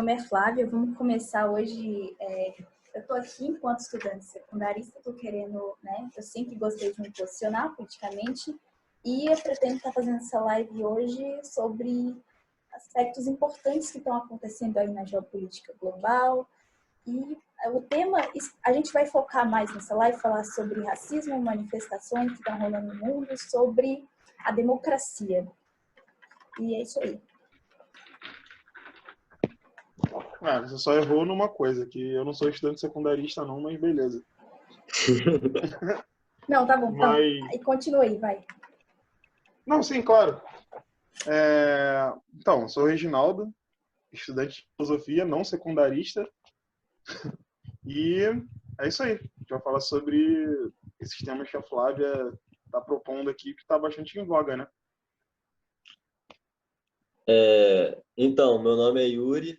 nome é Flávia, vamos começar hoje. Eu estou aqui enquanto estudante secundarista, estou querendo, né? Eu sempre gostei de me posicionar politicamente e eu pretendo estar fazendo essa live hoje sobre aspectos importantes que estão acontecendo aí na geopolítica global. E o tema, a gente vai focar mais nessa live, falar sobre racismo, manifestações que estão rolando no mundo, sobre a democracia. E é isso aí. Você só errou numa coisa, que eu não sou estudante secundarista não, mas beleza. Não, tá bom. Então, continua aí, vai. Não, sim, claro. Então, sou o Reginaldo, estudante de filosofia, não secundarista. E é isso aí. A gente vai falar sobre esses temas que a Flávia está propondo aqui, que está bastante em voga, né? Então, meu nome é Yuri.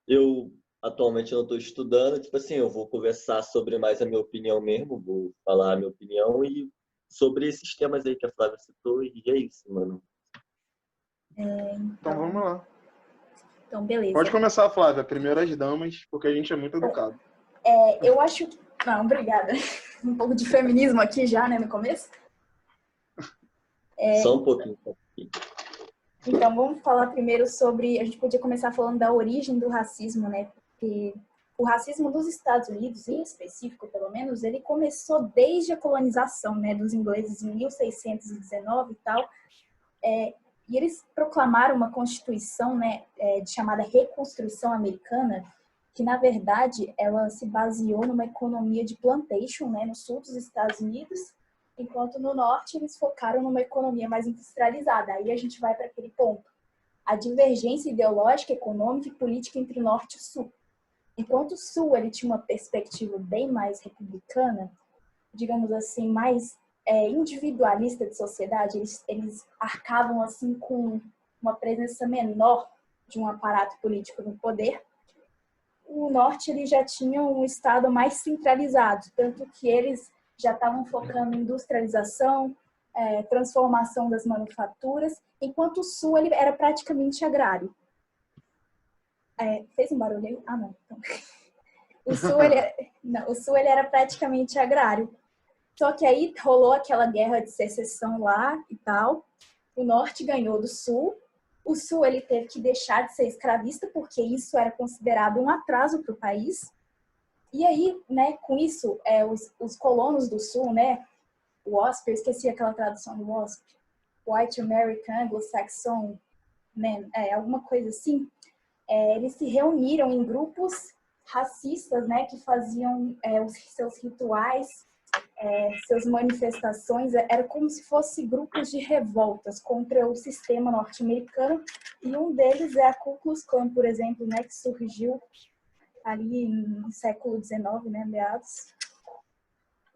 Eu atualmente não estou estudando. Tipo assim, eu vou conversar sobre mais a minha opinião mesmo, vou falar a minha opinião e sobre esses temas aí que a Flávia citou, e é isso, mano. Então vamos lá. Então, beleza. Pode começar, Flávia, primeiras damas, porque a gente é muito educado. Eu acho que... Não, obrigada. Um pouco de feminismo aqui já, né, no começo. Só um pouquinho. Então, vamos falar primeiro sobre... A gente podia começar falando da origem do racismo, né? Porque o racismo dos Estados Unidos, em específico, pelo menos, ele começou desde a colonização, né, dos ingleses em 1619 e tal. E eles proclamaram uma constituição, né, chamada Reconstrução Americana, que, na verdade, ela se baseou numa economia de plantation, né, no sul dos Estados Unidos, enquanto no norte eles focaram numa economia mais industrializada. Aí a gente vai para aquele ponto. A divergência ideológica, econômica e política entre o norte e o sul. Enquanto o sul ele tinha uma perspectiva bem mais republicana, digamos assim, mais individualista de sociedade, eles arcavam assim com uma presença menor de um aparato político no poder. O norte ele já tinha um estado mais centralizado, tanto que eles já estavam focando em industrialização, transformação das manufaturas, enquanto o sul ele era praticamente agrário. Fez um barulho aí? Ah, não. Então... O sul ele era praticamente agrário. Só que aí rolou aquela guerra de secessão lá e tal. O norte ganhou do sul. O sul ele teve que deixar de ser escravista porque isso era considerado um atraso para o país. E aí, né, com isso, os colonos do sul, né, o WASP, eu esqueci aquela tradução do WASP, White American Anglo-Saxon, alguma coisa assim, eles se reuniram em grupos racistas, né, que faziam os seus rituais, suas manifestações, era como se fossem grupos de revoltas contra o sistema norte-americano, e um deles é a Ku Klux Klan, por exemplo, né, que surgiu ali no século XIX, né, meados.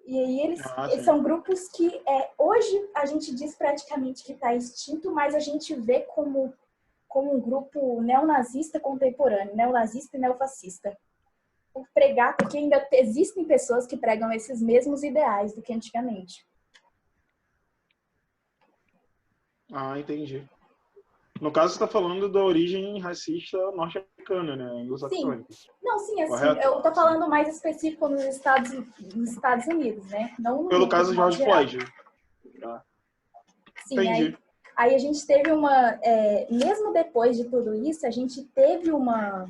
E aí eles são grupos que hoje a gente diz praticamente que está extinto, mas a gente vê como um grupo neonazista contemporâneo, neonazista e neofascista. Porque ainda existem pessoas que pregam esses mesmos ideais do que antigamente. Entendi. No caso, você está falando da origem racista norte-americana, né? Anglo-saxônica. Não, sim, assim, correto? eu tô falando mais específico nos Estados Unidos, né? Não no Pelo caso de George Floyd. Sim, entendi. Aí a gente teve mesmo depois de tudo isso, a gente teve uma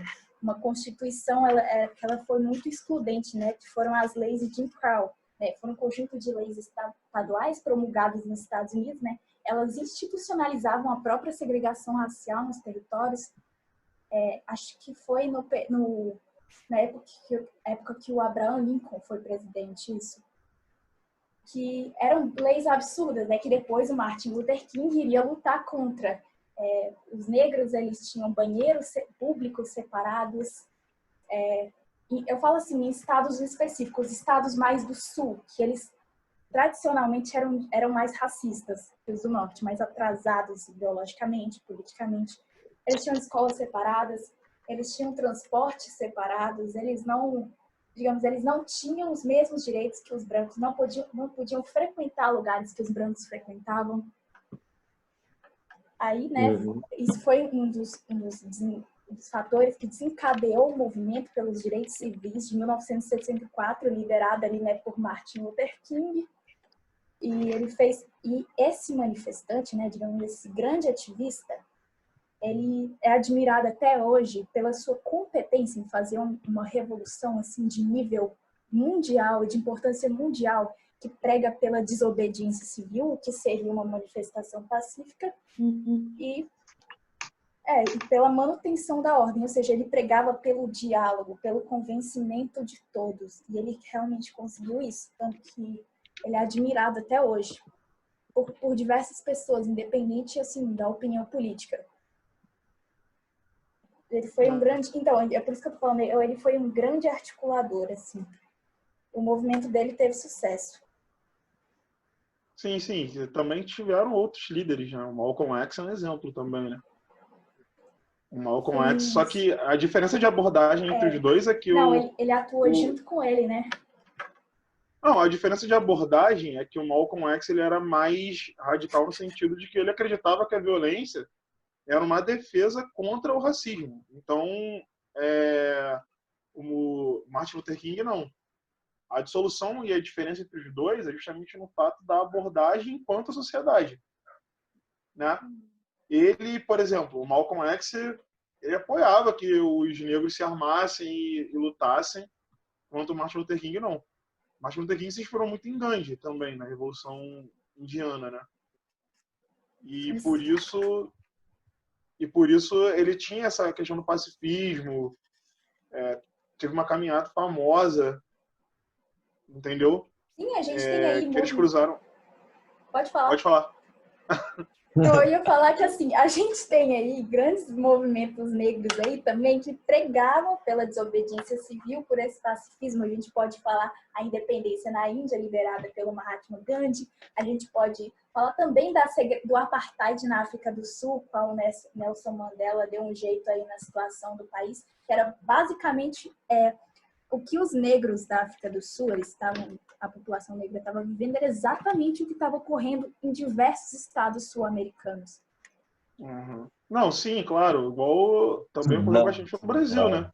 Constituição, que ela foi muito excludente, né? Que foram as leis de Jim Crow, né? Foram um conjunto de leis estaduais promulgadas nos Estados Unidos, né? Elas institucionalizavam a própria segregação racial nos territórios. Acho que foi na época que o Abraham Lincoln foi presidente, isso. Que eram leis absurdas, né? Que depois o Martin Luther King iria lutar contra. Os negros, eles tinham banheiros públicos separados. Eu falo assim, em estados específicos, estados mais do sul, que eles tradicionalmente eram mais racistas que os do norte, mais atrasados ideologicamente, politicamente. Eles tinham escolas separadas, eles tinham transportes separados, eles não tinham os mesmos direitos que os brancos, não podiam frequentar lugares que os brancos frequentavam. Aí, né, isso foi um dos dos fatores que desencadeou o movimento pelos direitos civis de 1964, liderado ali, né, por Martin Luther King. E esse manifestante, né, digamos, esse grande ativista, ele é admirado até hoje pela sua competência em fazer uma revolução assim de nível mundial, de importância mundial, que prega pela desobediência civil, que seria uma manifestação pacífica, e pela manutenção da ordem, ou seja, ele pregava pelo diálogo, pelo convencimento de todos, e ele realmente conseguiu isso, tanto que ele é admirado até hoje por diversas pessoas, independente assim da opinião política. Ele foi um grande, então, é por isso que eu tô falando, ele foi um grande articulador, assim. O movimento dele teve sucesso. Sim, sim. Também tiveram outros líderes, né? O Malcolm X é um exemplo também, né? O Malcolm X, só que a diferença de abordagem entre os dois é que ele atuou junto com ele, né? Não, a diferença de abordagem é que o Malcolm X ele era mais radical no sentido de que ele acreditava que a violência era uma defesa contra o racismo. Então, o Martin Luther King não. A dissolução e a diferença entre os dois é justamente no fato da abordagem enquanto a sociedade, né? Ele, por exemplo, o Malcolm X, ele apoiava que os negros se armassem e lutassem, enquanto o Martin Luther King não. Martin Luther King se inspirou muito em Gandhi também, na Revolução Indiana, né? E por isso ele tinha essa questão do pacifismo, teve uma caminhada famosa, entendeu? Sim, a gente tem aí... Que eles cruzaram... Pode falar. Pode falar. Eu ia falar que, assim, a gente tem aí grandes movimentos negros aí também que pregavam pela desobediência civil, por esse pacifismo. A gente pode falar a independência na Índia, liderada pelo Mahatma Gandhi. A gente pode falar também do apartheid na África do Sul, qual o Nelson Mandela deu um jeito aí na situação do país, que era basicamente o que os negros da África do Sul, a população negra estava vivendo, era exatamente o que estava ocorrendo em diversos estados sul-americanos. Uhum. Não, sim, claro. Igual também ocorreu bastante no Brasil, né?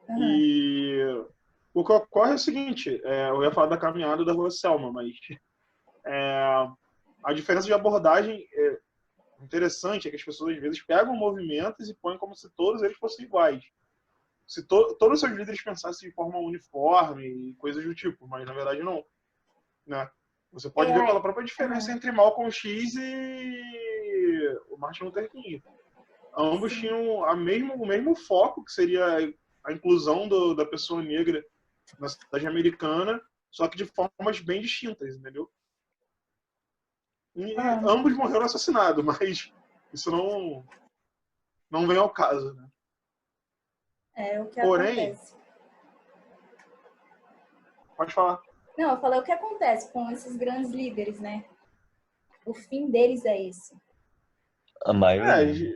Uhum. E o que ocorre é o seguinte, eu ia falar da caminhada da Rua Selma, mas a diferença de abordagem interessante é que as pessoas às vezes pegam movimentos e põem como se todos eles fossem iguais. Se todos os seus líderes pensassem de forma uniforme e coisas do tipo, mas na verdade não, né? Você pode ver pela própria diferença entre Malcolm X e o Martin Luther King. Ambos tinham o mesmo foco, que seria a inclusão da pessoa negra na sociedade americana, só que de formas bem distintas, entendeu? E ambos morreram assassinados, mas isso não vem ao caso, né? É o que Porém, acontece. Pode falar. Não, eu falei o que acontece com esses grandes líderes, né? O fim deles é esse. A maioria.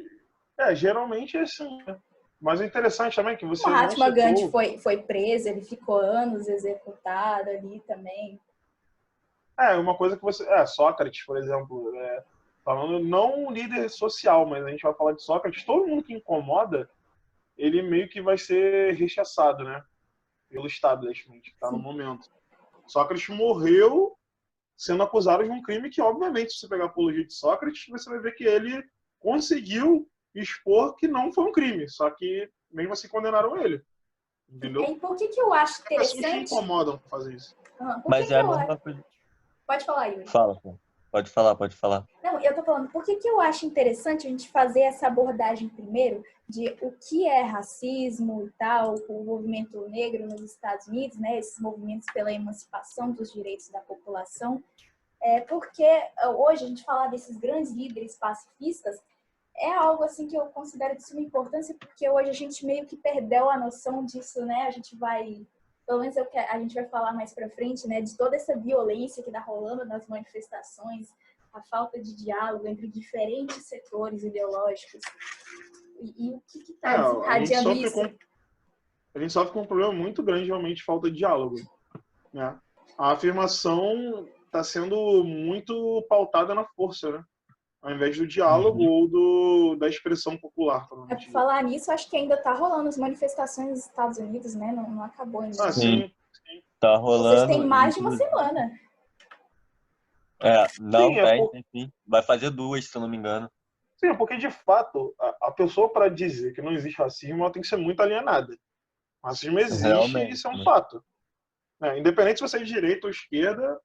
Geralmente é assim, né? Mas o interessante também é que você o Mahatma Gandhi foi preso, ele ficou anos executado ali também. Uma coisa que você... Sócrates, por exemplo, falando não um líder social, mas a gente vai falar de Sócrates, todo mundo que incomoda, ele meio que vai ser rechaçado, né? Pelo establishment, que está no momento. Sócrates morreu sendo acusado de um crime que, obviamente, se você pegar a apologia de Sócrates, você vai ver que ele conseguiu expor que não foi um crime, só que mesmo assim condenaram ele. Entendeu? E por que eu acho interessante... As pessoas que incomodam fazer isso. Mas é a mesma coisa. Pode falar, Yuri. Fala. Pode falar. Não, eu tô falando, por que eu acho interessante a gente fazer essa abordagem primeiro de o que é racismo e tal, o movimento negro nos Estados Unidos, né, esses movimentos pela emancipação dos direitos da população, porque hoje a gente falar desses grandes líderes pacifistas é algo assim que eu considero de suma importância, porque hoje a gente meio que perdeu a noção disso, né, a gente vai... Pelo menos a gente vai falar mais para frente, né, de toda essa violência que está rolando nas manifestações, a falta de diálogo entre diferentes setores ideológicos. E o que está desencadeando isso? A gente sofre com um problema muito grande, realmente, de falta de diálogo, né? A afirmação está sendo muito pautada na força, né? ao invés do diálogo ou da expressão popular. Por falar nisso, acho que ainda tá rolando as manifestações nos Estados Unidos, né? Não acabou ainda. Ah, sim. Tá rolando. Vocês têm mais de uma semana. Não, sim. Vai fazer 2, se eu não me engano. Sim, porque de fato, a pessoa, para dizer que não existe racismo, ela tem que ser muito alienada. Racismo existe. Realmente. E isso é um fato. Independente se você é de direita ou esquerda,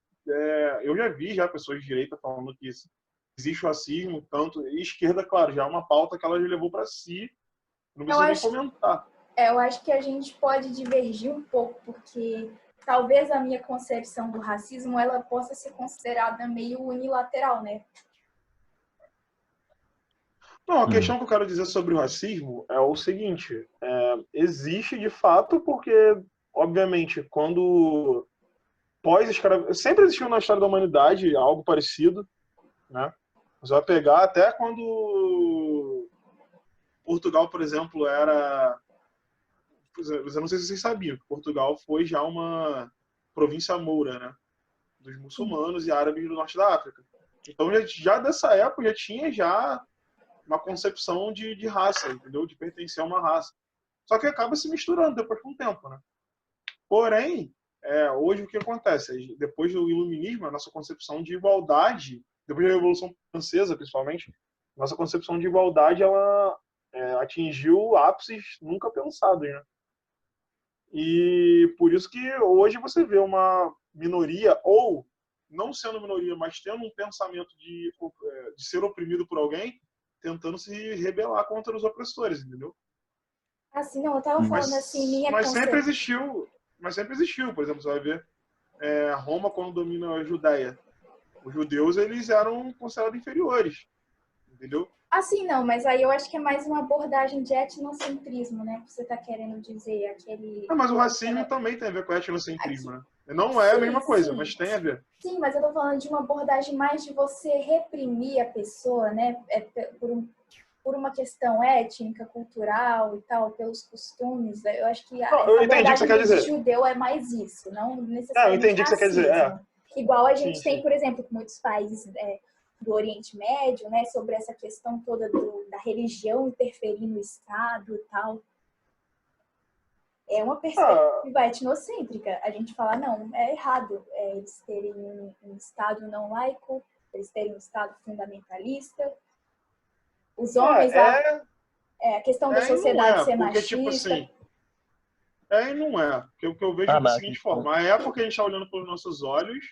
eu já vi pessoas de direita falando que existe racismo, tanto. E esquerda, claro, já é uma pauta que ela já levou para si, não precisa nem comentar. Eu acho que a gente pode divergir um pouco, porque talvez a minha concepção do racismo ela possa ser considerada meio unilateral, né? Não, a questão que eu quero dizer sobre o racismo é o seguinte: existe de fato, porque, obviamente, quando sempre existiu na história da humanidade algo parecido, né? Você vai pegar até quando Portugal, por exemplo, era... Eu não sei se vocês sabiam que Portugal foi já uma província moura, né? Dos muçulmanos e árabes do norte da África. Então, já dessa época, já tinha uma concepção de raça, entendeu? De pertencer a uma raça. Só que acaba se misturando depois com o tempo, né? Porém, hoje o que acontece? Depois do iluminismo, a nossa concepção de igualdade, depois da Revolução Francesa, principalmente, nossa concepção de igualdade, ela atingiu ápices nunca pensados, né? E por isso que hoje você vê uma minoria, ou não sendo minoria, mas tendo um pensamento de ser oprimido por alguém, tentando se rebelar contra os opressores, entendeu? Assim, não, eu tava falando assim, mas sempre existiu, por exemplo, você vai ver Roma quando domina a Judéia. Os judeus, eles eram considerados inferiores, entendeu? Assim, não, mas aí eu acho que é mais uma abordagem de etnocentrismo, né? Que você tá querendo dizer, aquele... mas o racismo também tem a ver com etnocentrismo, né? Não é a mesma coisa, mas tem a ver. Sim, mas eu tô falando de uma abordagem mais de você reprimir a pessoa, né? Por uma questão étnica, cultural e tal, pelos costumes. Eu acho que a abordagem do judeu é mais isso, não necessariamente eu entendi o que você quer dizer. Igual a gente tem, por exemplo, muitos países do Oriente Médio, né, sobre essa questão toda da religião interferir no Estado e tal. É uma perspectiva etnocêntrica. A gente fala, não, é errado eles terem um Estado não laico, eles terem um Estado fundamentalista. Os homens lá, a questão da sociedade ser machista. Tipo assim, e não é. Porque o que eu vejo da seguinte forma, porque a gente está olhando pelos nossos olhos,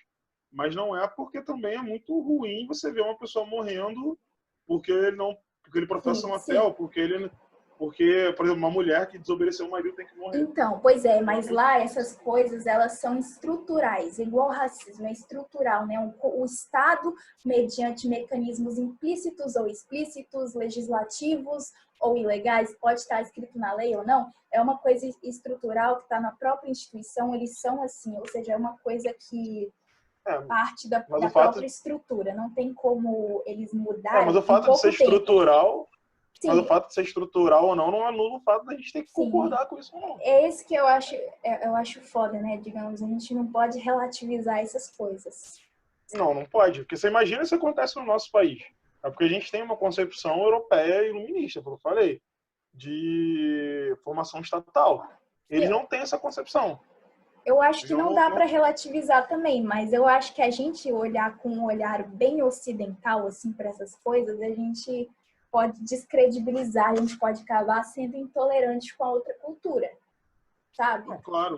mas não é porque também é muito ruim você ver uma pessoa morrendo porque ele professa uma fé, ou porque, por exemplo, uma mulher que desobedeceu o marido tem que morrer. Então, pois é, mas lá essas coisas, elas são estruturais, igual o racismo, é estrutural, né? O Estado, mediante mecanismos implícitos ou explícitos, legislativos ou ilegais, pode estar escrito na lei ou não, é uma coisa estrutural que está na própria instituição, eles são assim, ou seja, é uma coisa que parte da própria estrutura, não tem como eles mudarem. Mas o fato de ser estrutural... Sim. Mas o fato de ser estrutural ou não anula o fato da gente ter que concordar com isso ou não. É esse que eu acho foda, né? Digamos, a gente não pode relativizar essas coisas. Não pode. Porque você imagina se acontece no nosso país. É porque a gente tem uma concepção europeia iluminista, como eu falei, de formação estatal. Eles não têm essa concepção. Eu acho que não dá para relativizar também, mas eu acho que a gente olhar com um olhar bem ocidental assim para essas coisas, a gente pode descredibilizar, a gente pode acabar sendo intolerante com a outra cultura, sabe? Claro,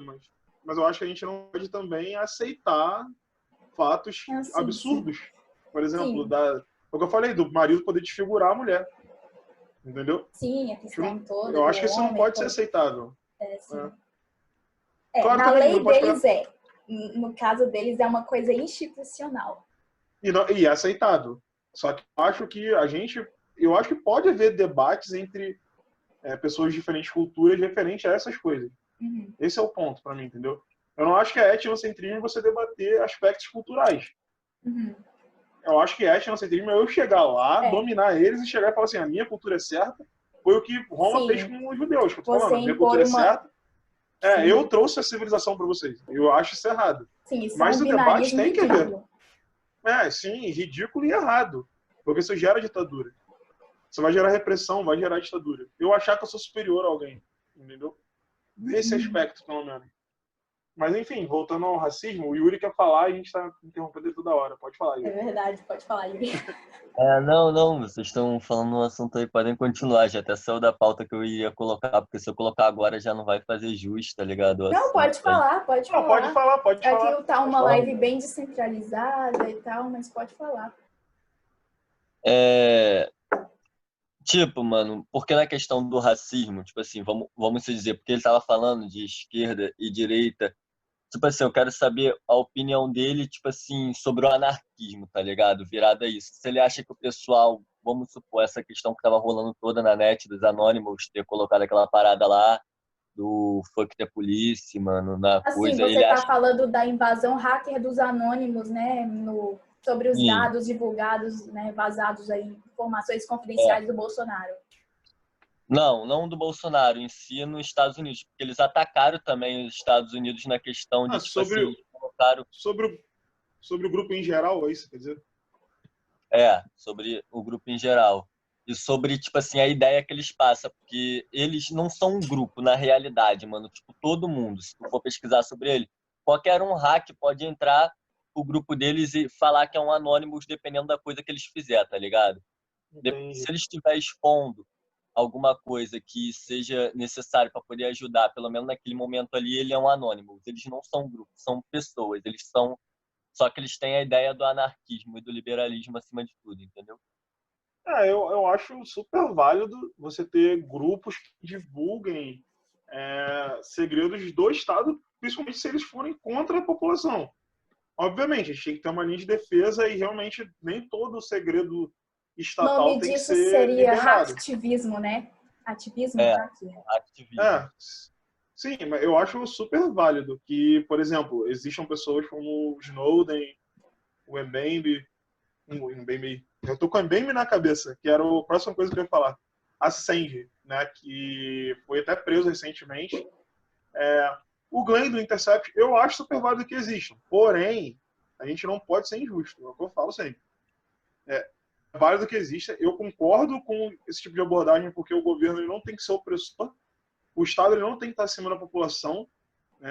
mas eu acho que a gente não pode também aceitar fatos absurdos. Sim. Por exemplo, o que eu falei, do marido poder desfigurar a mulher. Entendeu? Sim, a questão toda. Eu acho que isso não pode ser aceitável. Sim. Claro, na lei deles no caso deles é uma coisa institucional. E é aceitável. Só que eu acho que pode haver debates entre pessoas de diferentes culturas referente a essas coisas. Uhum. Esse é o ponto para mim, entendeu? Eu não acho que é etnocentrismo você debater aspectos culturais. Uhum. Eu acho que é etnocentrismo eu chegar lá, dominar eles e chegar e falar assim, a minha cultura é certa, foi o que Roma fez com os judeus. Que eu tô falando, a minha cultura é certa. Eu trouxe a civilização para vocês. Eu acho isso errado. Sim, isso mas o debate tem que haver. ridículo. Sim, ridículo e errado. Porque isso gera ditadura. Isso vai gerar repressão, vai gerar ditadura. Eu achar que eu sou superior a alguém, entendeu? Nesse aspecto, pelo menos. Mas, enfim, voltando ao racismo, o Yuri quer falar e a gente tá interrompendo ele toda hora. Pode falar, É Yuri. verdade, pode falar, Yuri. Não, vocês estão falando um assunto aí, podem continuar, já até saiu da pauta que eu ia colocar, porque se eu colocar agora já não vai fazer jus, tá ligado? O Não, assunto. pode falar, pode Não, falar. pode falar. Aqui tá Pode uma falar. live bem descentralizada e tal, mas pode falar. Tipo, mano, porque na questão do racismo, tipo assim, vamos se dizer, porque ele tava falando de esquerda e direita, tipo assim, eu quero saber a opinião dele, tipo assim, sobre o anarquismo, tá ligado? Virado a isso. Se ele acha que o pessoal, vamos supor, essa questão que tava rolando toda na net dos Anonymous, ter colocado aquela parada lá do fuck the police, mano, na Assim, coisa, você ele tá acha falando da invasão hacker dos anônimos, né? Sobre os que, dados divulgados, né? Vazados aí, informações é, confidenciais do Bolsonaro. não do Bolsonaro, em si nos Estados Unidos, porque eles atacaram também os Estados Unidos na questão de, tipo assim, Sobre, eles colocaram sobre o grupo em geral, é isso, quer dizer? sobre o grupo em geral. E sobre, tipo assim, a ideia que eles passam, porque eles não são um grupo na realidade, mano. Tipo, todo mundo, se tu for pesquisar sobre ele, qualquer um hack pode entrar o grupo deles e falar que é um Anonymous, dependendo da coisa que eles fizer, tá ligado? Se Entendi. eles estiver expondo alguma coisa que seja necessário para poder ajudar, pelo menos naquele momento ali, ele é um Anonymous. Eles não são um grupo, são pessoas. Eles são. Só que eles têm a ideia do anarquismo e do liberalismo acima de tudo, entendeu? Eu acho super válido você ter grupos que divulguem segredos do Estado, principalmente se eles forem contra a população. Obviamente, a gente tem que ter uma linha de defesa e realmente nem todo o segredo O estatal nome tem que disso ser seria liberado. hacktivismo, né? Ativismo É, hacker. ativismo. Sim, mas eu acho super válido que, por exemplo, existam pessoas como o Snowden, o Mbembe, eu tô com o Mbembe na cabeça, que era a próxima coisa que eu ia falar. A Sandy, né, que foi até preso recentemente. O Glenn do Intercept, eu acho super válido que existam. Porém, a gente não pode ser injusto, é o que eu falo sempre. É válido que exista. Eu concordo com esse tipo de abordagem, porque o governo ele não tem que ser opressor, o Estado ele não tem que estar acima da população.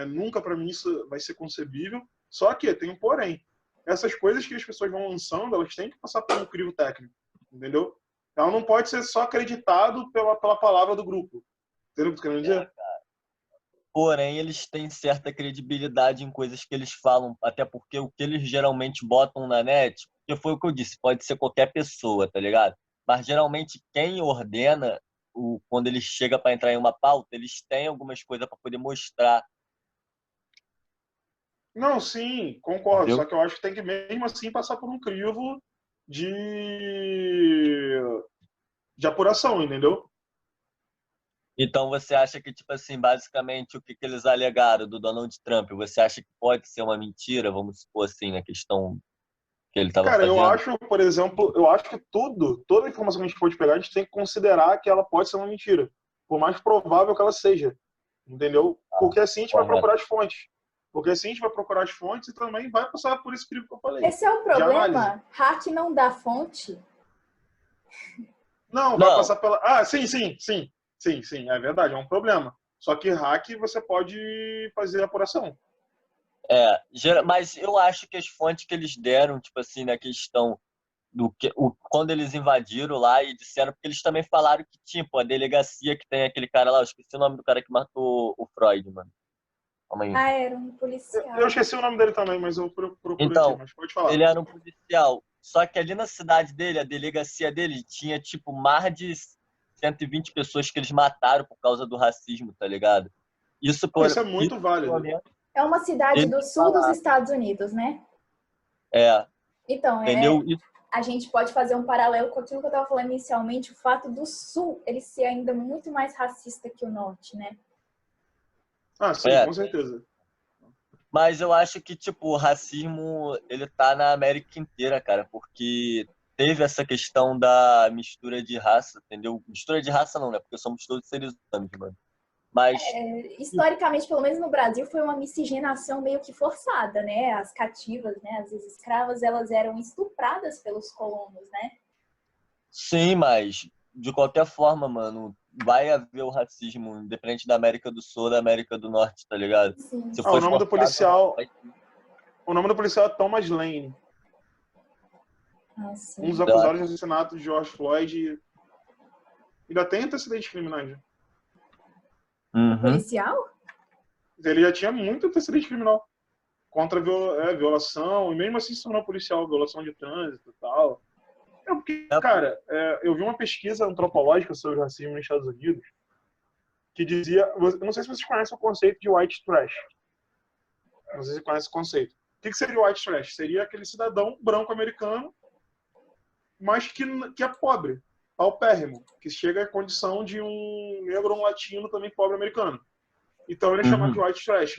Nunca, para mim, isso vai ser concebível. Só que tem um porém. Essas coisas que as pessoas vão lançando, elas têm que passar por um crivo técnico, entendeu? Ela não pode ser só acreditado pela palavra do grupo. Entendeu o que eu tô querendo dizer? Porém, eles têm certa credibilidade em coisas que eles falam, até porque o que eles geralmente botam na net, que foi o que eu disse, pode ser qualquer pessoa, tá ligado? Mas geralmente quem ordena, quando eles chegam para entrar em uma pauta, eles têm algumas coisas para poder mostrar, Não, sim, concordo. Só entendeu? que eu acho que tem que mesmo assim passar por um crivo de, de apuração, entendeu? Então você acha que, tipo assim, basicamente o que eles alegaram do Donald Trump, você acha que pode ser uma mentira, vamos supor assim, na questão que ele estava Cara, eu fazendo? acho, por exemplo, eu acho que toda informação que a gente pode pegar, a gente tem que considerar que ela pode ser uma mentira, por mais provável que ela seja, entendeu? Porque assim a gente vai Correto. procurar as fontes. Porque assim a gente vai procurar as fontes e também vai passar por esse crivo que eu falei, Esse é o de análise. problema. Hack não dá fonte. Não, vai Não, passar pela. Sim, é verdade, é um problema. Só que hack você pode fazer apuração. mas eu acho que as fontes que eles deram, tipo assim, na questão quando eles invadiram lá e disseram, porque eles também falaram que, tipo, a delegacia que tem aquele cara lá, eu esqueci o nome do cara que matou o Freud, mano. Calma aí. Ah, era um Eu policial. esqueci o nome dele também, mas eu procuro aqui, Então, mas pode falar. ele era um policial. Só que ali na cidade dele, a delegacia dele tinha, tipo, mais de 120 pessoas que eles mataram por causa do racismo, tá ligado? Isso, Não, isso é isso, muito pelo válido. menos, É uma cidade eles do sul dos falaram. Estados Unidos, né? É, Então, entendeu? a gente pode fazer um paralelo com aquilo que eu estava falando inicialmente, o fato do sul ele ser ainda muito mais racista que o norte, né? Ah, sim, É, com certeza. mas eu acho que, tipo, o racismo, ele tá na América inteira, cara, porque teve essa questão da mistura de raça, entendeu? Mistura de raça não, né? Porque somos todos seres humanos, mano. Mas, Historicamente, pelo menos no Brasil, foi uma miscigenação meio que forçada, né? As cativas, né? As escravas, elas eram estupradas pelos colonos, né? Sim, mas de qualquer forma, mano, vai haver o racismo, independente da América do Sul ou da América do Norte, tá ligado? Sim. Se Ah, o for nome do exportado, policial, vai- o nome do policial é Thomas Lane, Ah, um dos sim. eu acusados acho- de assassinato de George Floyd. Ainda tem antecedentes criminais. Uhum. Policial? Ele já tinha muito antecedente criminal contra violação, e mesmo assim se tornou policial, violação de trânsito e tal. É porque, É, cara, eu vi uma pesquisa antropológica sobre racismo nos Estados Unidos que dizia, eu não sei se vocês conhecem o conceito de white trash. Não sei se você conhece o conceito. O que seria o white trash? Seria aquele cidadão branco americano, mas que é pobre, paupérrimo, que chega à condição de um negro ou um latino também pobre americano. Então ele é chamado de uhum. white trash.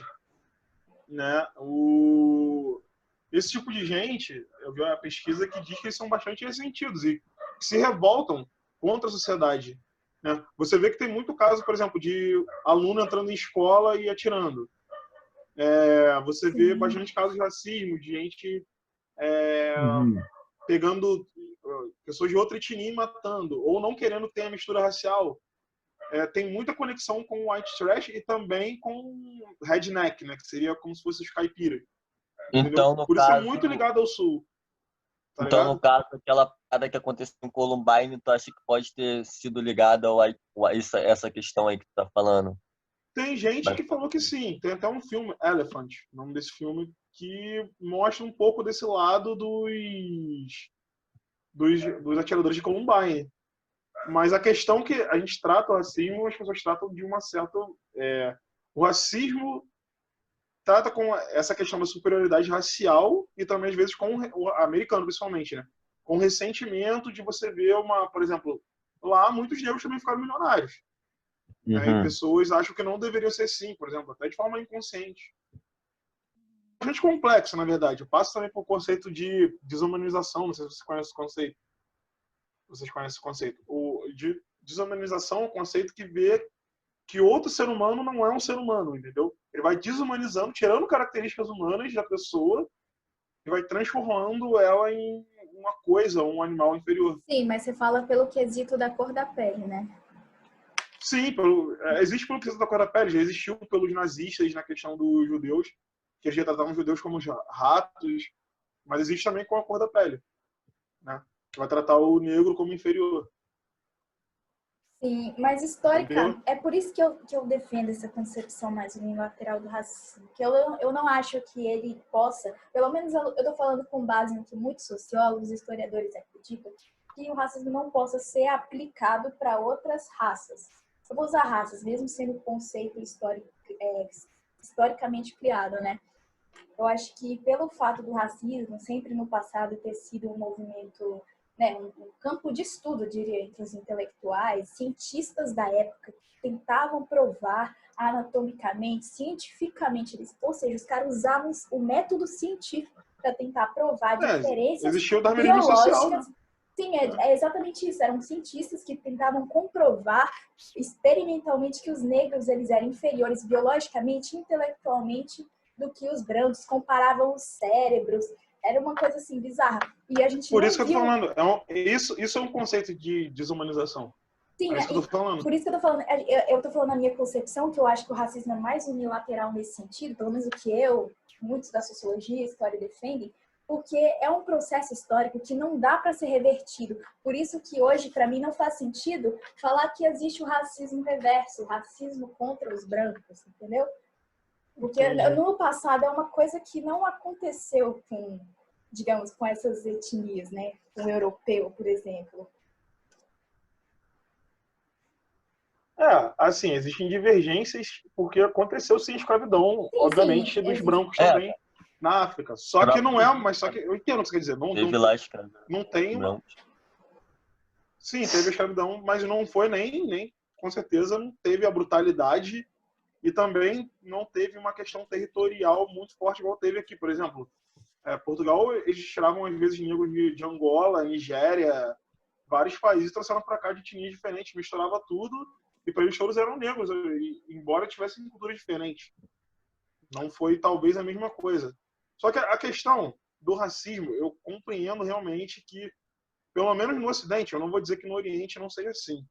Né? Esse tipo de gente, eu vi uma pesquisa que diz que eles são bastante ressentidos e se revoltam contra a sociedade. Né? Você vê que tem muito caso, por exemplo, de aluno entrando em escola e atirando. Você vê Sim. bastante casos de racismo, de gente Uhum. pegando pessoas de outra etnia e matando, ou não querendo ter a mistura racial. Tem muita conexão com o white trash e também com redneck, né? Que seria como se fosse os caipiras. Entendeu? Então, no Por isso é caso, muito ligado ao sul, tá então, no ligado? caso, aquela parada que aconteceu em Columbine, tu acha que pode ter sido ligada essa questão aí que tu tá falando? Tem gente Mas, que falou que sim. Tem até um filme, Elephant, o nome desse filme, que mostra um pouco desse lado dos atiradores de Columbine. Mas a questão que a gente trata o racismo, as pessoas tratam de uma certa... o racismo trata com essa questão da superioridade racial e também, às vezes, com o americano, principalmente, né? Com ressentimento de você ver por exemplo, lá muitos negros também ficaram milionários. Né? E uhum. pessoas acham que não deveriam ser assim, por exemplo, até de forma inconsciente. É bastante complexo, na verdade. Eu passo também por conceito de desumanização, não sei se você conhece o conceito. Vocês conhecem o conceito. De desumanização é um conceito que vê que outro ser humano não é um ser humano, entendeu? Ele vai desumanizando, tirando características humanas da pessoa e vai transformando ela em uma coisa, um animal inferior. Sim, mas você fala pelo quesito da cor da pele, né? Sim, existe pelo quesito da cor da pele, já existiu pelos nazistas na questão dos judeus, que eles retratavam os judeus como ratos, mas existe também com a cor da pele, né? Que vai tratar o negro como inferior. Sim, mas Entendeu? histórica, é por isso que eu defendo essa concepção mais unilateral do racismo, que eu não acho que ele possa, pelo menos eu estou falando com base no que muitos sociólogos e historiadores acreditam, que o racismo não possa ser aplicado para outras raças. Eu vou usar raças, mesmo sendo um conceito historicamente criado, né? Eu acho que pelo fato do racismo sempre no passado ter sido um movimento, né, um campo de estudo, eu diria, entre os intelectuais, cientistas da época que tentavam provar anatomicamente, cientificamente, ou seja, os caras usavam o método científico para tentar provar diferenças Existiu o darwinismo social, né? biológicas. Sim, é exatamente isso. Eram cientistas que tentavam comprovar experimentalmente que os negros eles eram inferiores biologicamente, intelectualmente do que os brancos, comparavam os cérebros, era uma coisa assim bizarra. E a gente Por não isso que eu tô viu. falando, isso é um conceito de desumanização. Sim, É isso que eu tô falando. por isso que eu tô falando, eu tô falando a minha concepção, que eu acho que o racismo é mais unilateral nesse sentido, pelo menos o que muitos da sociologia e história defendem, porque é um processo histórico que não dá para ser revertido. Por isso que hoje, para mim, não faz sentido falar que existe o racismo reverso, o racismo contra os brancos, entendeu? Porque Entendi. no passado é uma coisa que não aconteceu com, digamos, com essas etnias, né? Com o europeu, por exemplo. Assim, existem divergências porque aconteceu sim escravidão, Sim, sim, obviamente, dos existe. brancos É, também na África. Só que não é, próprio mas só que eu entendo o que você quer dizer. teve lá escravo Não tem uma. branco. Sim, teve a escravidão, mas não foi nem com certeza não teve a brutalidade e também não teve uma questão territorial muito forte igual teve aqui, por exemplo. Portugal, eles tiravam às vezes negros de Angola, Nigéria, vários países trouxeram para cá de etnias diferentes, misturava tudo e para eles todos eram negros, embora tivessem culturas diferentes. Não foi talvez a mesma coisa. Só que a questão do racismo, eu compreendo realmente que pelo menos no Ocidente, eu não vou dizer que no Oriente não seja assim,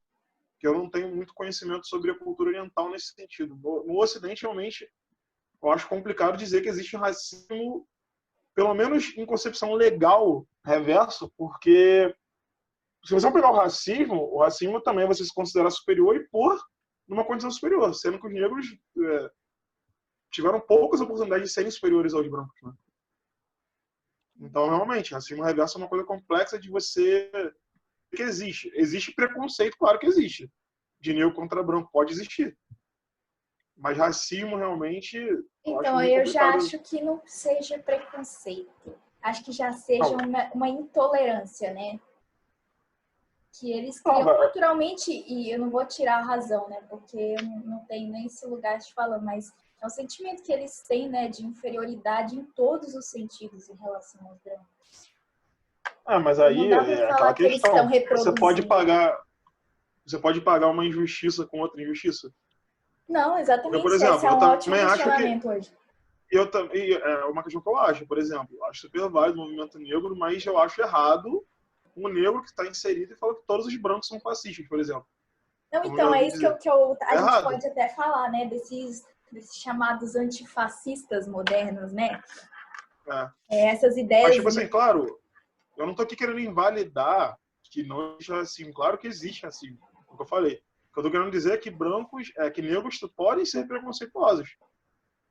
que eu não tenho muito conhecimento sobre a cultura oriental nesse sentido. No Ocidente, realmente, eu acho complicado dizer que existe racismo, pelo menos em concepção legal, reverso, porque se você pegar o racismo também você se considera superior e pôr numa condição superior, sendo que os negros tiveram poucas oportunidades de serem superiores aos brancos, né? Então, realmente, racismo reverso é uma coisa complexa de você... que existe. Existe preconceito, claro que existe. De negro contra branco, pode existir. Mas racismo, realmente, eu acho Então, muito eu já complicado. acho que não seja preconceito. Acho que já seja Não, uma intolerância, né? Que eles não, criam naturalmente, e eu não vou tirar a razão, né? Porque eu não tenho nem esse lugar de falar, mas é um sentimento que eles têm, né? De inferioridade em todos os sentidos em relação aos brancos. mas E não aí dá para é aquela falar que eles estão questão. reproduzindo. Você pode pagar uma injustiça com outra injustiça. Não, Porque, por exatamente. Esse exemplo, é eu um ótimo também acho que questionamento hoje. é uma questão que eu acho, por exemplo, eu acho super válido o movimento negro, mas eu acho errado um negro que está inserido e fala que todos os brancos são fascistas, por exemplo. Não, Como eu já então, é ouvi isso dizer. a É gente errado. pode até falar, né? Desses chamados antifascistas modernos, né? Essas Mas, ideias tipo de... assim, claro, eu não tô aqui querendo invalidar que não existe racismo. Claro que existe racismo, é o que eu falei. O que eu tô querendo dizer é que que negros podem ser preconceituosos.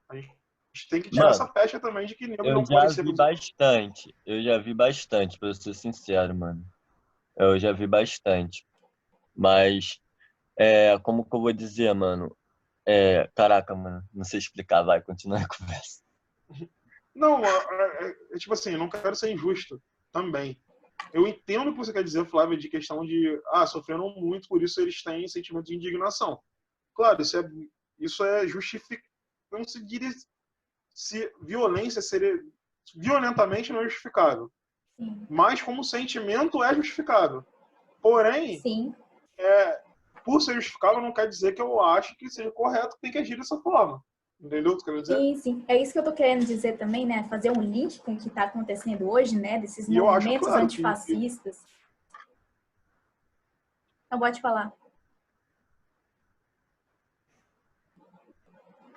A gente tem que tirar essa Mano, pecha também de que negros eu não podem já ser vi preconceituosos. bastante. Eu já vi bastante, pra ser sincero, mano. Eu já vi bastante. Mas, como que eu vou dizer, mano? Caraca, mano, não sei explicar, vai, continua a conversa. Não, tipo assim, eu não quero ser injusto também. Eu entendo o que você quer dizer, Flávia, de questão de, sofreram muito, por isso eles têm sentimento de indignação. Claro, isso é justificado. Não se diria se violência seria violentamente não é justificável, Sim, mas como sentimento é justificável. Porém, sim, por ser justificável não quer dizer que eu acho que seja correto que tem que agir dessa forma. Entendeu o que eu quero dizer? sim, sim. É isso que eu tô querendo dizer também, né? Fazer um link com o que está acontecendo hoje, né? Desses E eu acho, movimentos claro, antifascistas. Não pode falar.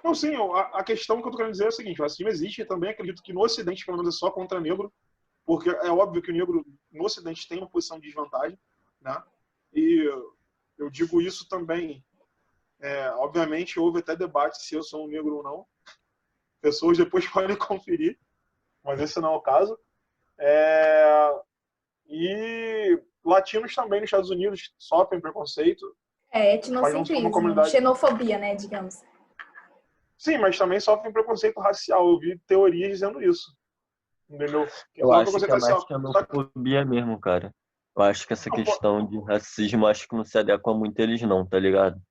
não, sim, a questão que eu tô querendo dizer é a seguinte: o racismo existe e também acredito que no Ocidente, pelo menos, é só contra negro, porque é óbvio que o negro no Ocidente tem uma posição de desvantagem, né? E eu digo isso também. Obviamente, houve até debate se eu sou um negro ou não. Pessoas depois podem conferir, mas esse não é o caso. E latinos também nos Estados Unidos sofrem preconceito, mas não são uma Etnocentrismo, comunidade. xenofobia, né? Digamos. Sim, mas também sofrem preconceito racial. Eu vi teorias dizendo isso. Entendeu? Que Eu sofre acho que preconceito é mais racial. xenofobia mesmo, cara. Eu acho que essa questão de racismo, acho que não se adequa muito a eles não, tá ligado?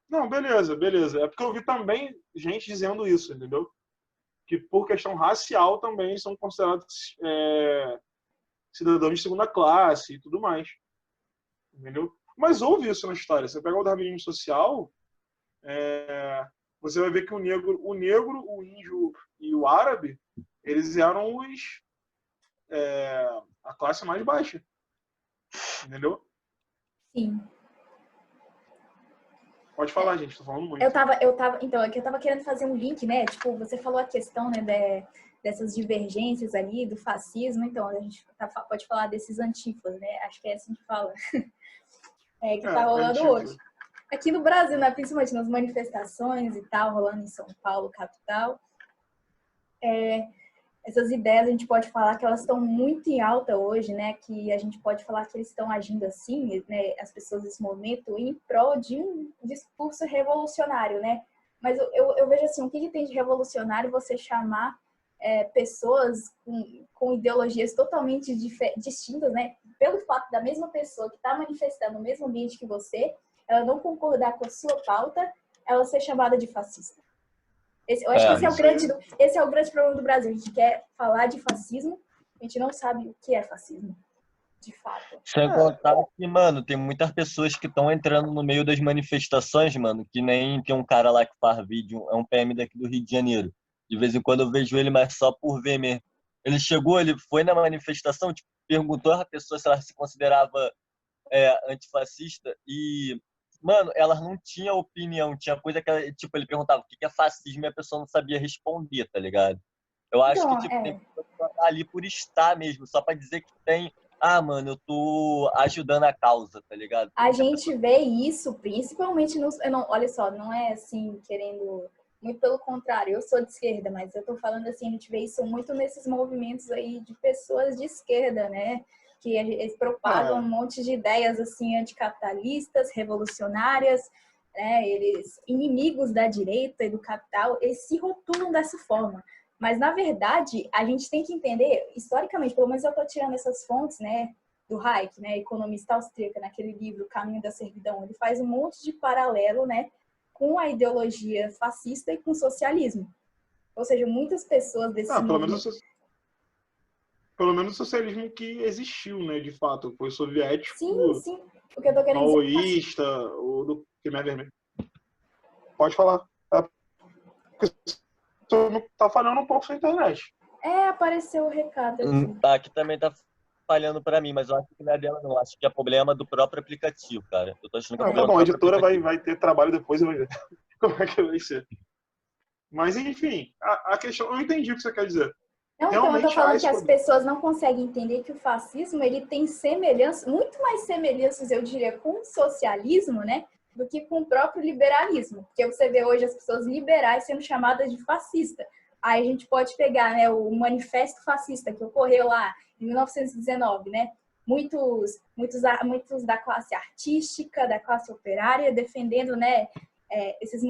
Não, beleza, beleza. É porque eu vi também gente dizendo isso, entendeu? Que por questão racial também são considerados cidadãos de segunda classe e tudo mais. Entendeu? Mas houve isso na história. Você pega o darwinismo social, você vai ver que o índio e o árabe, eles eram a classe mais baixa. Entendeu? Sim. Pode falar, gente, tô falando muito. Então, é que eu tava querendo fazer um link, né? Tipo, você falou a questão, né, dessas divergências ali, do fascismo, então a gente pode falar desses antifas, né? Acho que é assim que fala. Que tá rolando hoje. Aqui no Brasil, né, principalmente nas manifestações e tal, rolando em São Paulo, capital, essas ideias a gente pode falar que elas estão muito em alta hoje, né? Que a gente pode falar que eles estão agindo assim, né? As pessoas nesse momento em prol de um discurso revolucionário, né? Mas eu vejo assim, o que tem de revolucionário você chamar pessoas com ideologias totalmente distintas, né? Pelo fato da mesma pessoa que está manifestando no mesmo ambiente que você, ela não concordar com a sua pauta, ela ser chamada de fascista. Eu acho que esse é o grande problema do Brasil. A gente quer falar de fascismo, a gente não sabe o que é fascismo, de fato. Sem contar que, mano, tem muitas pessoas que estão entrando no meio das manifestações, mano, que nem tem um cara lá que faz vídeo, é um PM daqui do Rio de Janeiro. De vez em quando eu vejo ele, mas só por ver mesmo. Ele chegou, ele foi na manifestação, tipo, perguntou a pessoa se ela se considerava antifascista e, mano, ela não tinha opinião, tinha coisa que ela, tipo, ele perguntava o que é fascismo e a pessoa não sabia responder, tá ligado? Eu acho que, Então, tipo, tem pessoa que tá ali por estar mesmo, só pra dizer que tem, ah, mano, eu tô ajudando a causa, tá ligado? a gente vê isso principalmente nos. Eu não, olha só, não é assim, querendo. Muito pelo contrário, eu sou de esquerda, mas eu tô falando assim, a gente vê isso muito nesses movimentos aí de pessoas de esquerda, né? Que eles propagam um monte de ideias assim anticapitalistas, revolucionárias, né? Eles inimigos da direita e do capital, eles se rotulam dessa forma. Mas na verdade, a gente tem que entender historicamente, pelo menos eu tô tirando essas fontes, né? Do Hayek, né, economista austríaco, naquele livro Caminho da Servidão, ele faz um monte de paralelo, né, com a ideologia fascista e com o socialismo. Ou seja, muitas pessoas desse movimento... Pelo menos o socialismo que existiu, né, de fato, foi soviético, sim. O que eu tô querendo dizer... maoísta, ou do Khmer Vermelho. Pode falar. Tá falhando um pouco sua internet. Apareceu o recado aqui. Aqui também tá falhando pra mim, mas eu acho que não é dela, não. Acho que é problema do próprio aplicativo, cara. Eu tô achando que é problema Tá bom, do a próprio editora aplicativo. vai ter trabalho depois e vai ver como é que vai ser. Mas, enfim, a questão... Eu entendi o que você quer dizer. Não, então eu tô falando que as pessoas não conseguem entender que o fascismo, ele tem semelhanças, muito mais semelhanças, eu diria, com o socialismo, né, do que com o próprio liberalismo. Porque você vê hoje as pessoas liberais sendo chamadas de fascista. Aí a gente pode pegar, né, o Manifesto Fascista, que ocorreu lá em 1919, né? Muitos da classe artística, da classe operária, defendendo, né,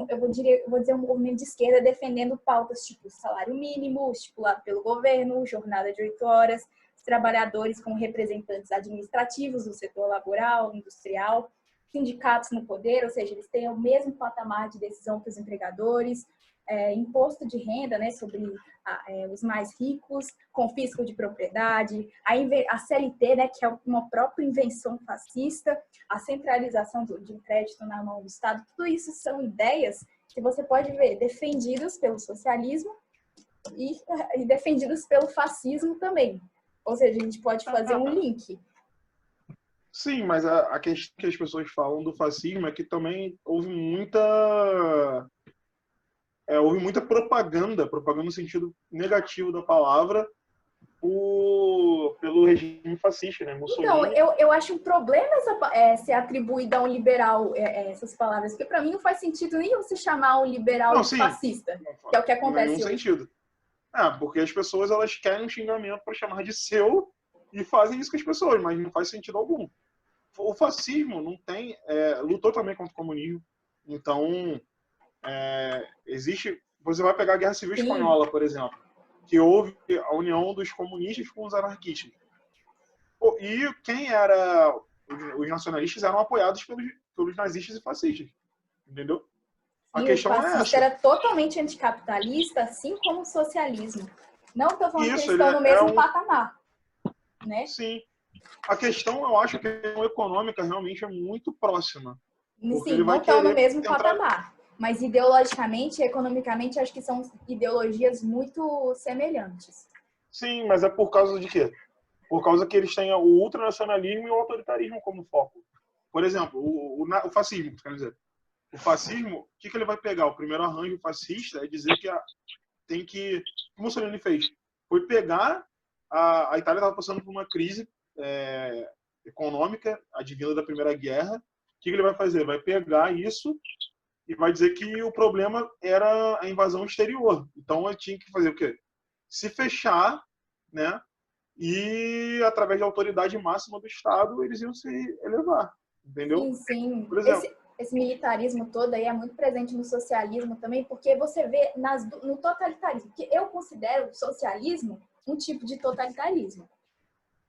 eu vou dizer um movimento de esquerda defendendo pautas tipo salário mínimo, estipulado pelo governo, jornada de 8 horas, os trabalhadores como representantes administrativos do setor laboral, industrial, sindicatos no poder, ou seja, eles têm o mesmo patamar de decisão que os empregadores, imposto de renda, né, sobre os mais ricos, confisco de propriedade, a CLT, né, que é uma própria invenção fascista, a centralização de crédito na mão do Estado, tudo isso são ideias que você pode ver defendidas pelo socialismo e defendidas pelo fascismo também. Ou seja, a gente pode fazer um link. Sim, mas a questão que as pessoas falam do fascismo é que também houve muita propaganda no sentido negativo da palavra, pelo regime fascista, né? Mussolini. Então, eu acho um problema ser atribuída a um liberal essas palavras, porque para mim não faz sentido nenhum se chamar um liberal de fascista, que é o que acontece hoje. Não faz sentido. Porque as pessoas elas querem um xingamento para chamar de seu e fazem isso com as pessoas, mas não faz sentido algum. O fascismo não tem... lutou também contra o comunismo. Então, existe... Você vai pegar a Guerra Civil Espanhola, por exemplo, que houve a união dos comunistas com os anarquistas. E quem era... Os nacionalistas eram apoiados pelos nazistas e fascistas. Entendeu? A questão o fascista era totalmente anticapitalista, assim como o socialismo. Não estou falando que eles estão no mesmo patamar. Né? Sim. A questão, eu acho que a questão econômica realmente é muito próxima. Sim, não estão no mesmo patamar. Mas ideologicamente e economicamente, acho que são ideologias muito semelhantes. Sim, mas é por causa de quê? Por causa que eles têm o ultranacionalismo e o autoritarismo como foco. Por exemplo, o fascismo, quer dizer. O fascismo, o que ele vai pegar? O primeiro arranjo fascista é dizer que tem que... O que Mussolini fez? Foi pegar... A Itália estava passando por uma crise econômica, advinda da Primeira Guerra. O que ele vai fazer? Vai pegar isso e vai dizer que o problema era a invasão exterior. Então, ele tinha que fazer o quê? Se fechar, né? E, através da autoridade máxima do Estado, eles iam se elevar. Entendeu? Sim. Por exemplo, esse militarismo todo aí é muito presente no socialismo também, porque você vê no totalitarismo. Porque eu considero o socialismo um tipo de totalitarismo.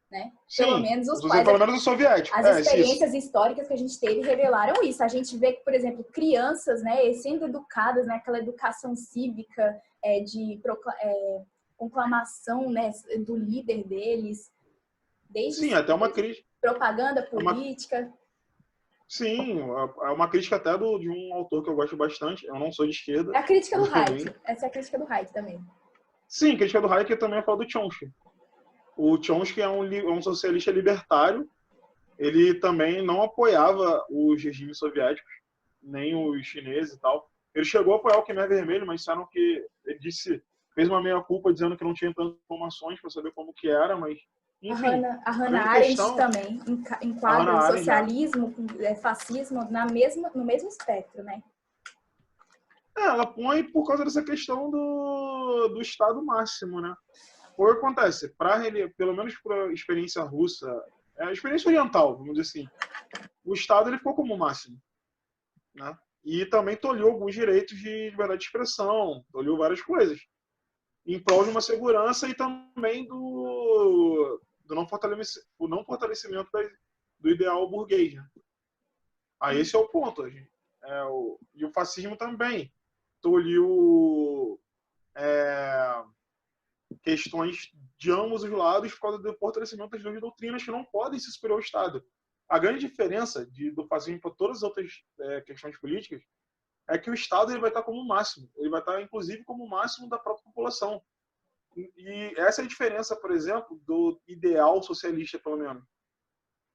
Né? Sim, pelo menos os soviético. As experiências históricas que a gente teve revelaram isso. A gente vê que, por exemplo, crianças, né, sendo educadas, né, aquela educação cívica de conclamação, né, do líder deles, desde até uma crítica. Propaganda política. Sim, é uma crítica até de um autor que eu gosto bastante. Eu não sou de esquerda. É a crítica do Hayek. Essa é a crítica do Hayek também. Sim, a crítica do Hayek também é falar do Chomsky. O Chomsky é um socialista libertário. Ele também não apoiava os regimes soviéticos, nem os chineses e tal. Ele chegou a apoiar o Khmer Vermelho, mas disseram que ele fez uma meia-culpa dizendo que não tinha tantas informações para saber como que era, mas enfim. A A Hannah grande Arendt questão, também a enquadra Hannah o Arendt, socialismo, fascismo no mesmo espectro, né? ela põe por causa dessa questão do Estado máximo, né? O que acontece? Pelo menos para a experiência russa, a experiência oriental, vamos dizer assim, o Estado ele ficou como máximo, né? E também tolheu alguns direitos de liberdade de expressão, tolheu várias coisas, em prol de uma segurança e também do não fortalecimento do ideal burguês. Né? Aí esse é o ponto. E o fascismo também tolheu questões de ambos os lados por causa do fortalecimento das duas doutrinas que não podem se superior ao Estado. A grande diferença do fascismo para todas as outras questões políticas é que o Estado ele vai estar como máximo. Ele vai estar, inclusive, como máximo da própria população. E essa é a diferença, por exemplo, do ideal socialista, pelo menos.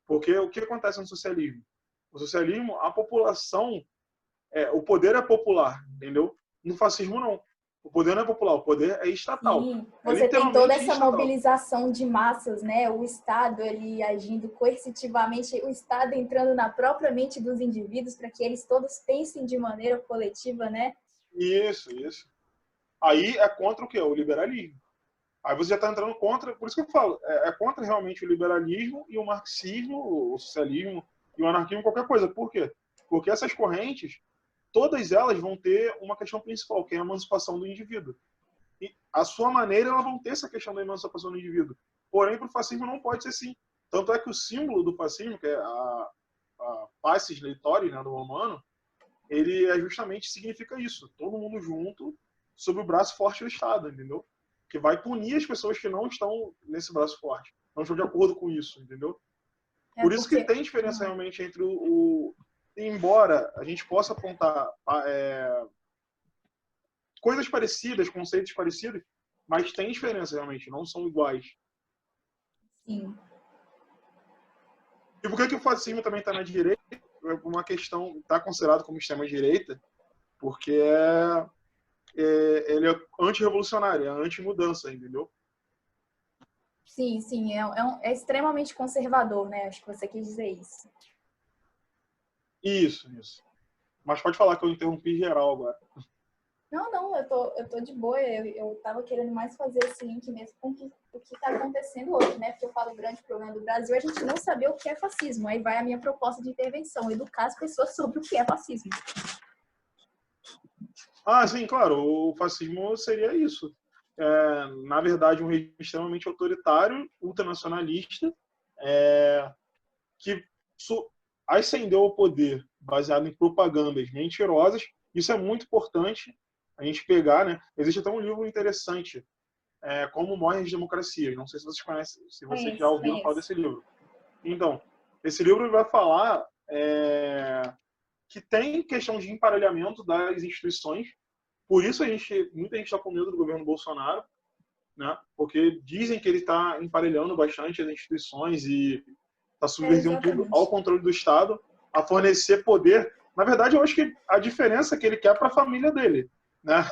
Porque o que acontece no socialismo? O socialismo, a população, o poder é popular, entendeu? No fascismo, não. O poder não é popular, o poder é estatal. Sim, você tem toda essa mobilização de massas, né? O Estado ele agindo coercitivamente, o Estado entrando na própria mente dos indivíduos para que eles todos pensem de maneira coletiva, né? Isso. Aí é contra o quê? O liberalismo. Aí você já está entrando contra, por isso que eu falo, é contra realmente o liberalismo e o marxismo, o socialismo e o anarquismo, qualquer coisa. Por quê? Porque essas correntes, todas elas vão ter uma questão principal, que é a emancipação do indivíduo. E a sua maneira, elas vão ter essa questão da emancipação do indivíduo. Porém, para o fascismo não pode ser assim. Tanto é que o símbolo do fascismo, que é a Fasces Leitoris, né, do romano, ele justamente significa isso. Todo mundo junto, sob o braço forte do Estado, entendeu? Que vai punir as pessoas que não estão nesse braço forte, não estão de acordo com isso, entendeu? Por isso que tem diferença realmente entre embora a gente possa apontar coisas parecidas, conceitos parecidos, mas tem diferença realmente, não são iguais. Sim. E por que o fascismo também está na direita? É uma questão, está considerado como extrema-direita, porque ele é anti-revolucionário, é anti-mudança, entendeu? Sim, é extremamente conservador, né? Acho que você quis dizer isso. Isso. Mas pode falar que eu interrompi geral agora. Não, eu tô de boa. Eu tava querendo mais fazer esse link mesmo com o que tá acontecendo hoje, né? Porque eu falo o grande problema do Brasil é a gente não saber o que é fascismo. Aí vai a minha proposta de intervenção, educar as pessoas sobre o que é fascismo. Sim, claro. O fascismo seria isso. Na verdade, um regime extremamente autoritário, ultranacionalista, que ascendeu ao poder baseado em propagandas mentirosas. Isso é muito importante a gente pegar, né? Existe até um livro interessante, Como Morrem as Democracias. Não sei se vocês conhecem, se vocês já ouviram falar desse livro. Então, esse livro vai falar que tem questão de emparelhamento das instituições. Por isso muita gente está com medo do governo Bolsonaro, né? Porque dizem que ele está emparelhando bastante as instituições e está subvertendo tudo ao controle do Estado, a fornecer poder. Na verdade, eu acho que a diferença é que ele quer para a família dele, né?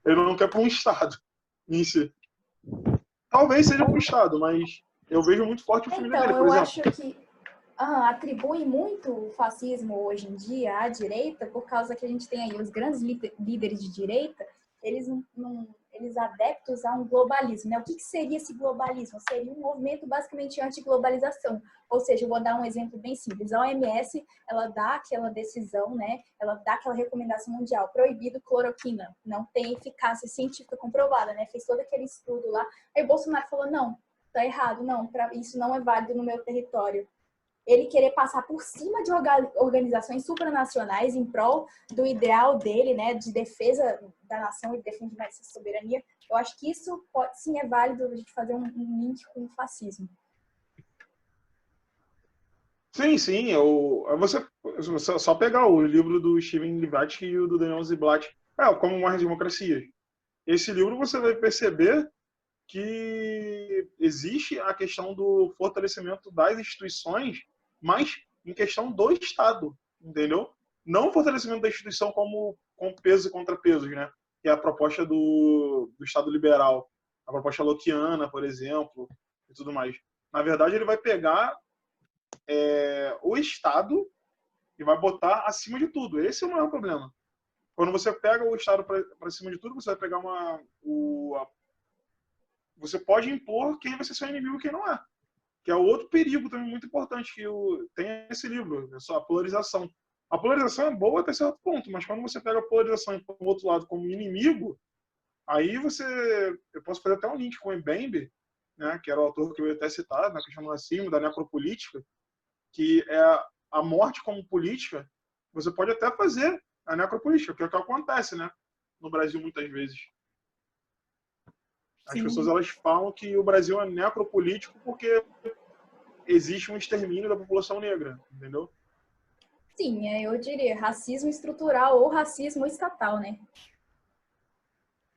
Ele não quer para um Estado em si. Talvez seja para o Estado, mas eu vejo muito forte a família dele, por exemplo. Eu acho que atribui muito o fascismo hoje em dia à direita, por causa que a gente tem aí os grandes líderes de direita, eles adeptos a um globalismo, né? O que seria esse globalismo? Seria um movimento basicamente anti-globalização. Ou seja, eu vou dar um exemplo bem simples. A OMS, ela dá aquela decisão, né? Ela dá aquela recomendação mundial, proibido cloroquina, não tem eficácia científica comprovada, né? Fez todo aquele estudo lá. Aí o Bolsonaro falou, não, tá errado, não, isso não é válido no meu território. Ele querer passar por cima de organizações supranacionais em prol do ideal dele, né, de defesa da nação e de defesa da soberania, eu acho que isso sim é válido a gente fazer um link com o fascismo. Sim. Você só pegar o livro do Steven Levitsky e o do Daniel Ziblatt, Como Morrem as Democracias. Esse livro você vai perceber que existe a questão do fortalecimento das instituições, mas em questão do Estado, entendeu? Não o fortalecimento da instituição como com pesos e contrapesos, né? Que é a proposta do Estado liberal, a proposta lockeana, por exemplo, e tudo mais. Na verdade, ele vai pegar o Estado e vai botar acima de tudo. Esse é o maior problema. Quando você pega o Estado para cima de tudo, você vai pegar você pode impor quem vai ser seu inimigo e quem não é. Que é outro perigo também muito importante que tem esse livro, né? Só a polarização. A polarização é boa até certo ponto, mas quando você pega a polarização e põe o outro lado como inimigo, aí eu posso fazer até um link com o Mbembe, né, que era o autor que eu ia até citar, na questão do racismo, da necropolítica, que é a morte como política. Você pode até fazer a necropolítica, que é o que acontece, né, no Brasil muitas vezes. As Sim. pessoas elas falam que o Brasil é necropolítico porque existe um extermínio da população negra, entendeu? Sim, eu diria racismo estrutural ou racismo estatal, né?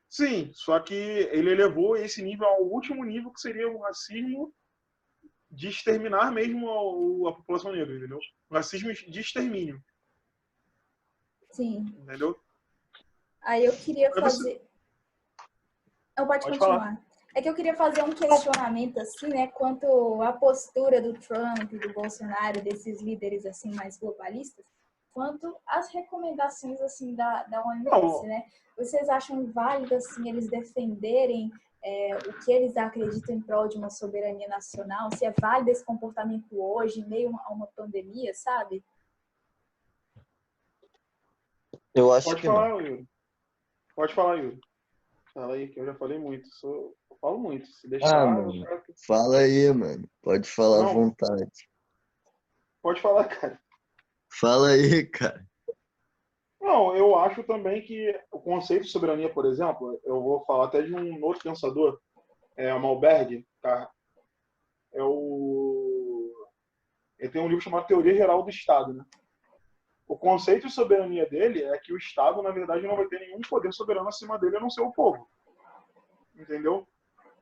Sim, só que ele elevou esse nível ao último nível, que seria o racismo de exterminar mesmo a população negra, entendeu? O racismo de extermínio. Sim. Entendeu? Aí eu queria Aí fazer... Não, pode continuar. falar. É que eu queria fazer um questionamento, assim, né, quanto à postura do Trump, do Bolsonaro, desses líderes, assim, mais globalistas, quanto às recomendações, assim, da OMS, né? Vocês acham válido, assim, eles defenderem o que eles acreditam em prol de uma soberania nacional? Se é válido esse comportamento hoje, em meio a uma pandemia, sabe? Eu acho Pode que falar, não. Yuri. Pode falar, Yuri. Fala aí, que eu já falei muito. Eu falo muito. Se deixar... Mano, fala aí, mano. Pode falar à Não, vontade. pode falar, cara. Fala aí, cara. Não, eu acho também que o conceito de soberania, por exemplo, eu vou falar até de um outro pensador, o Malberg, tá? Ele tem um livro chamado Teoria Geral do Estado, né? O conceito de soberania dele é que o Estado, na verdade, não vai ter nenhum poder soberano acima dele, a não ser o povo. Entendeu?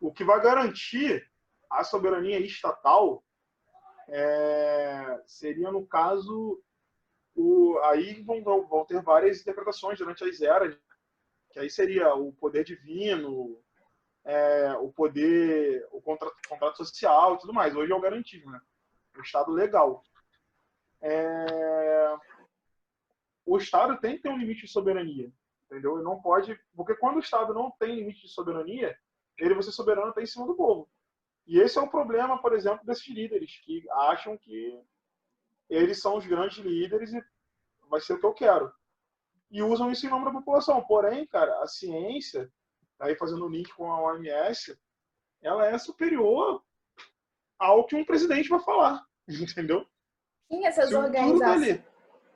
O que vai garantir a soberania estatal seria, no caso, aí vão ter várias interpretações durante as eras, que aí seria o poder divino, o poder, o contrato social e tudo mais. Hoje é o garantismo, né? O Estado legal. O Estado tem que ter um limite de soberania, entendeu? Ele não pode, porque quando o Estado não tem limite de soberania, ele vai ser soberano até em cima do povo. E esse é o problema, por exemplo, desses líderes que acham que eles são os grandes líderes e vai ser o que eu quero. E usam isso em nome da população. Porém, cara, a ciência, aí fazendo o link com a OMS, ela é superior ao que um presidente vai falar, entendeu? Sim,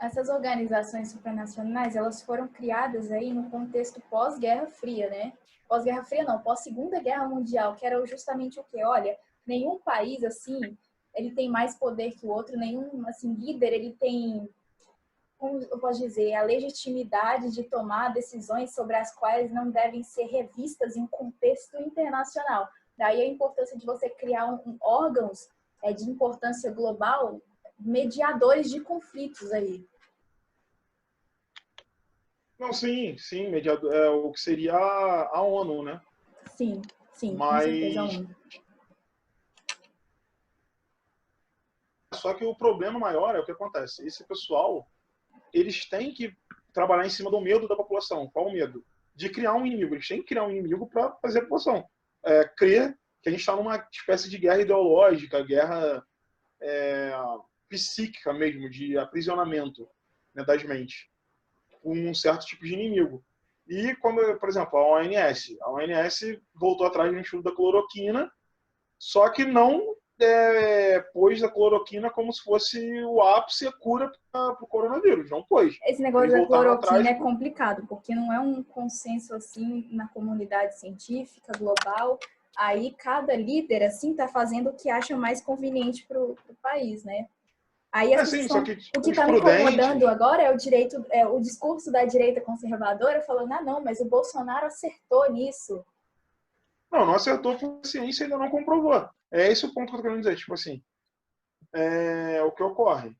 essas organizações supranacionais, elas foram criadas aí no contexto pós-Guerra Fria, né? Pós-Guerra Fria não, pós-Segunda Guerra Mundial, que era justamente o quê? Olha, nenhum país, assim, ele tem mais poder que o outro, nenhum, assim, líder, ele tem, como eu posso dizer, a legitimidade de tomar decisões sobre as quais não devem ser revistas em um contexto internacional. Daí a importância de você criar órgãos de importância global, mediadores de conflitos aí. Não, sim, mediador, o que seria a ONU, né? Sim, mas, com certeza a ONU. Só que o problema maior é o que acontece. Esse pessoal, eles têm que trabalhar em cima do medo da população. Qual o medo? De criar um inimigo. Eles têm que criar um inimigo para fazer a população crer que a gente está numa espécie de guerra ideológica, guerra psíquica mesmo, de aprisionamento, né, das mentes, com um certo tipo de inimigo. E, como, por exemplo, a ONS voltou atrás do estudo da cloroquina, só que não pôs a cloroquina como se fosse o ápice e a cura para o coronavírus. Não pôs. Esse negócio da cloroquina é complicado, porque não é um consenso assim na comunidade científica global. Aí cada líder assim está fazendo o que acha mais conveniente para o país, né? Aí o que está me incomodando agora é o discurso da direita conservadora falando, não, mas o Bolsonaro acertou nisso. Não acertou porque a ciência ainda não comprovou. É esse o ponto que eu tô querendo dizer. Tipo assim, o que ocorre?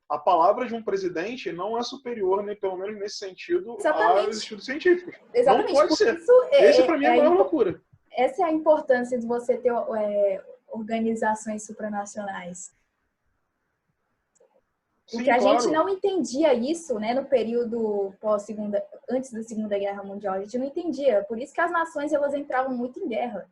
A palavra de um presidente não é superior, nem pelo menos nesse sentido, aos Exatamente. estudos científicos. Não Exatamente. pode Por ser. isso, Esse, para mim, é a maior loucura. essa é a importância de você ter organizações supranacionais. Porque Sim, a gente claro. não entendia isso, né, no período antes da Segunda Guerra Mundial. A gente não entendia. Por isso que as nações elas entravam muito em guerra.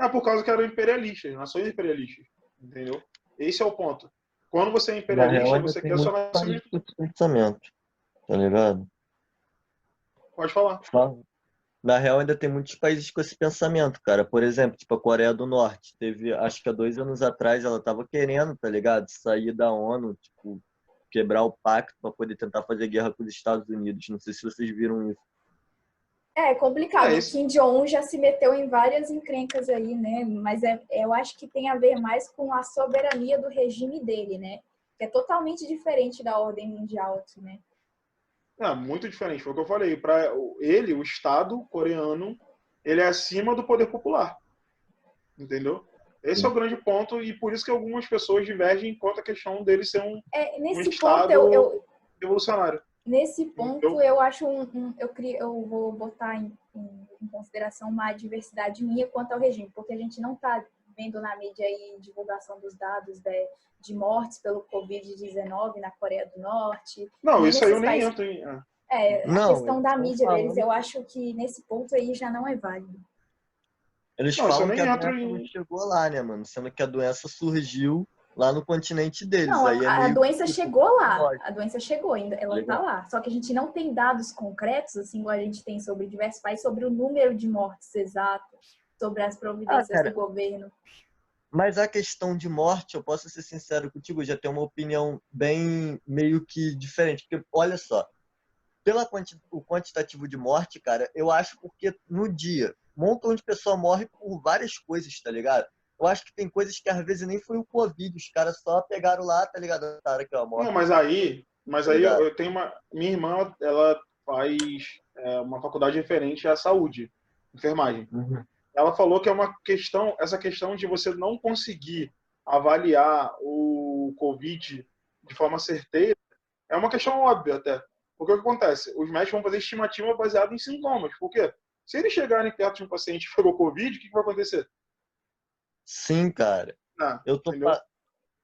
É por causa que eram imperialistas, nações imperialistas. Entendeu? Esse é o ponto. Quando você é Na real, imperialista, ainda você tem quer a sua muito nação. país com esse pensamento, tá ligado? Pode falar. Na real, ainda tem muitos países com esse pensamento, cara. Por exemplo, tipo a Coreia do Norte. Teve, acho que há 2 anos atrás, ela tava querendo, tá ligado? Sair da ONU, tipo, quebrar o pacto para poder tentar fazer guerra com os Estados Unidos. Não sei se vocês viram isso. É complicado. O Esse... Kim Jong-un já se meteu em várias encrencas aí, né? Mas eu acho que tem a ver mais com a soberania do regime dele, né? Que é totalmente diferente da ordem mundial aqui, né? muito diferente. Foi o que eu falei. Para ele, o Estado coreano, ele é acima do poder popular. Entendeu? Esse é o grande ponto e por isso que algumas pessoas divergem quanto à questão dele ser um Nesse ponto, Estado revolucionário. nesse ponto, Entendeu? eu acho eu vou botar em consideração uma diversidade minha quanto ao regime, porque a gente não está vendo na mídia aí divulgação dos dados de mortes pelo Covid-19 na Coreia do Norte, Não, nem isso aí eu nesses nem países. entro em. A Não, questão eles da estão mídia deles, falando. eu acho que nesse ponto aí já não é válido. Eles Não, isso eu falam que nem a entro doença não em. chegou lá, né, mano? Sendo que a doença surgiu lá no continente deles. Não, Aí é a meio doença que tipo, chegou lá, lógico, a doença chegou ainda, tá ela tá ligado? lá. Só que a gente não tem dados concretos, assim, igual a gente tem sobre diversos países, sobre o número de mortes exato, sobre as Ah, providências do cara, governo. mas a questão de morte, eu posso ser sincero contigo, eu já tenho uma opinião bem meio que diferente. Porque, olha só, o quantitativo de morte, cara, eu acho porque no dia, um montão de pessoa morre por várias coisas, tá ligado? Eu acho que tem coisas que às vezes nem foi o Covid, os caras só pegaram lá, tá ligado? Cara, que é a Não, morte, mas tá aí ligado? eu tenho uma. Minha irmã, ela faz uma faculdade referente à saúde, enfermagem. Uhum. Ela falou que é uma questão, essa questão de você não conseguir avaliar o Covid de forma certeira, é uma questão óbvia até. Porque o que acontece? Os médicos vão fazer estimativa baseada em sintomas. Por quê? Se eles chegarem perto de um paciente que pegou Covid, o que vai acontecer? Sim, cara. Ah, Eu tô, entendeu?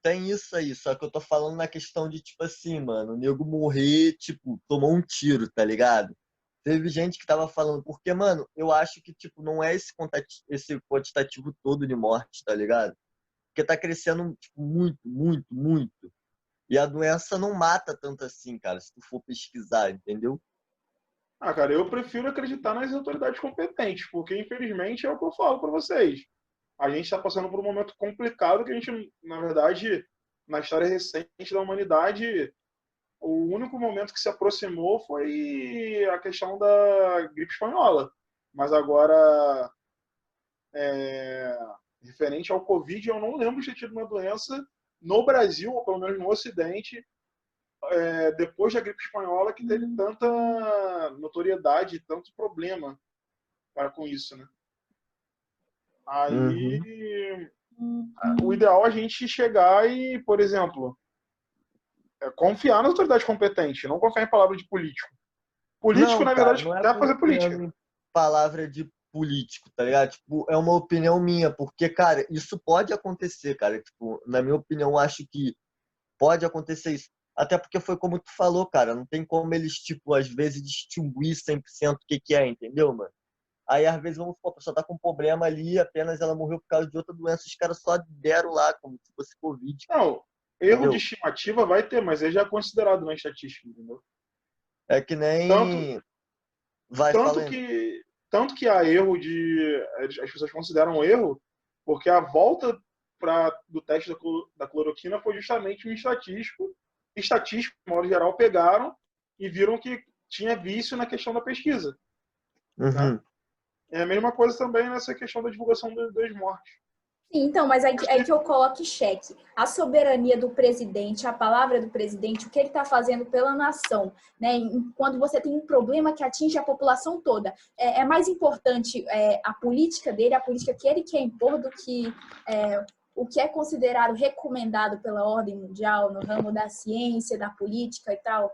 tem isso aí, só que eu tô falando na questão de, tipo assim, mano, o nego morrer, tipo, tomou um tiro, tá ligado? Teve gente que tava falando, porque, mano, eu acho que, tipo, não é esse quantitativo todo de morte, tá ligado? Porque tá crescendo, tipo, muito, muito, muito. E a doença não mata tanto assim, cara, se tu for pesquisar, entendeu? Ah, cara, eu prefiro acreditar nas autoridades competentes, porque infelizmente é o que eu falo para vocês. A gente está passando por um momento complicado que a gente, na verdade, na história recente da humanidade, o único momento que se aproximou foi a questão da gripe espanhola. Mas agora, referente ao Covid, eu não lembro de ter tido uma doença no Brasil, ou pelo menos no Ocidente, depois da gripe espanhola, que teve tanta notoriedade, tanto problema para com isso, né? Uhum. Aí, o ideal é a gente chegar e, por exemplo, confiar na autoridade competente, não confiar em palavra de político. Político, Não, na cara, verdade, não é quer fazer política. confiando em palavra de político, tá ligado? Tipo, é uma opinião minha, porque, cara, isso pode acontecer, cara. Tipo, na minha opinião, eu acho que pode acontecer isso. Até porque foi como tu falou, cara, não tem como eles, tipo, às vezes distinguir 100% o que que é, entendeu, mano? Aí, às vezes, vamos supor, a pessoa tá com um problema ali, apenas ela morreu por causa de outra doença, os caras só deram lá, como se fosse Covid, Não, erro de entendeu? estimativa vai ter, mas ele já é considerado na estatística, entendeu? É que Tanto, nem... Vai tanto falando. que tanto que há erro de as pessoas consideram erro porque a volta do teste da cloroquina foi justamente um estatístico, de modo geral, pegaram e viram que tinha vício na questão da pesquisa, né? Uhum. É a mesma coisa também nessa questão da divulgação das mortes. Sim, então, mas é que eu coloco em xeque a soberania do presidente, a palavra do presidente, o que ele está fazendo pela nação, né? Quando você tem um problema que atinge a população toda, é mais importante a política dele, a política que ele quer impor, do que o que é considerado recomendado pela ordem mundial no ramo da ciência, da política e tal.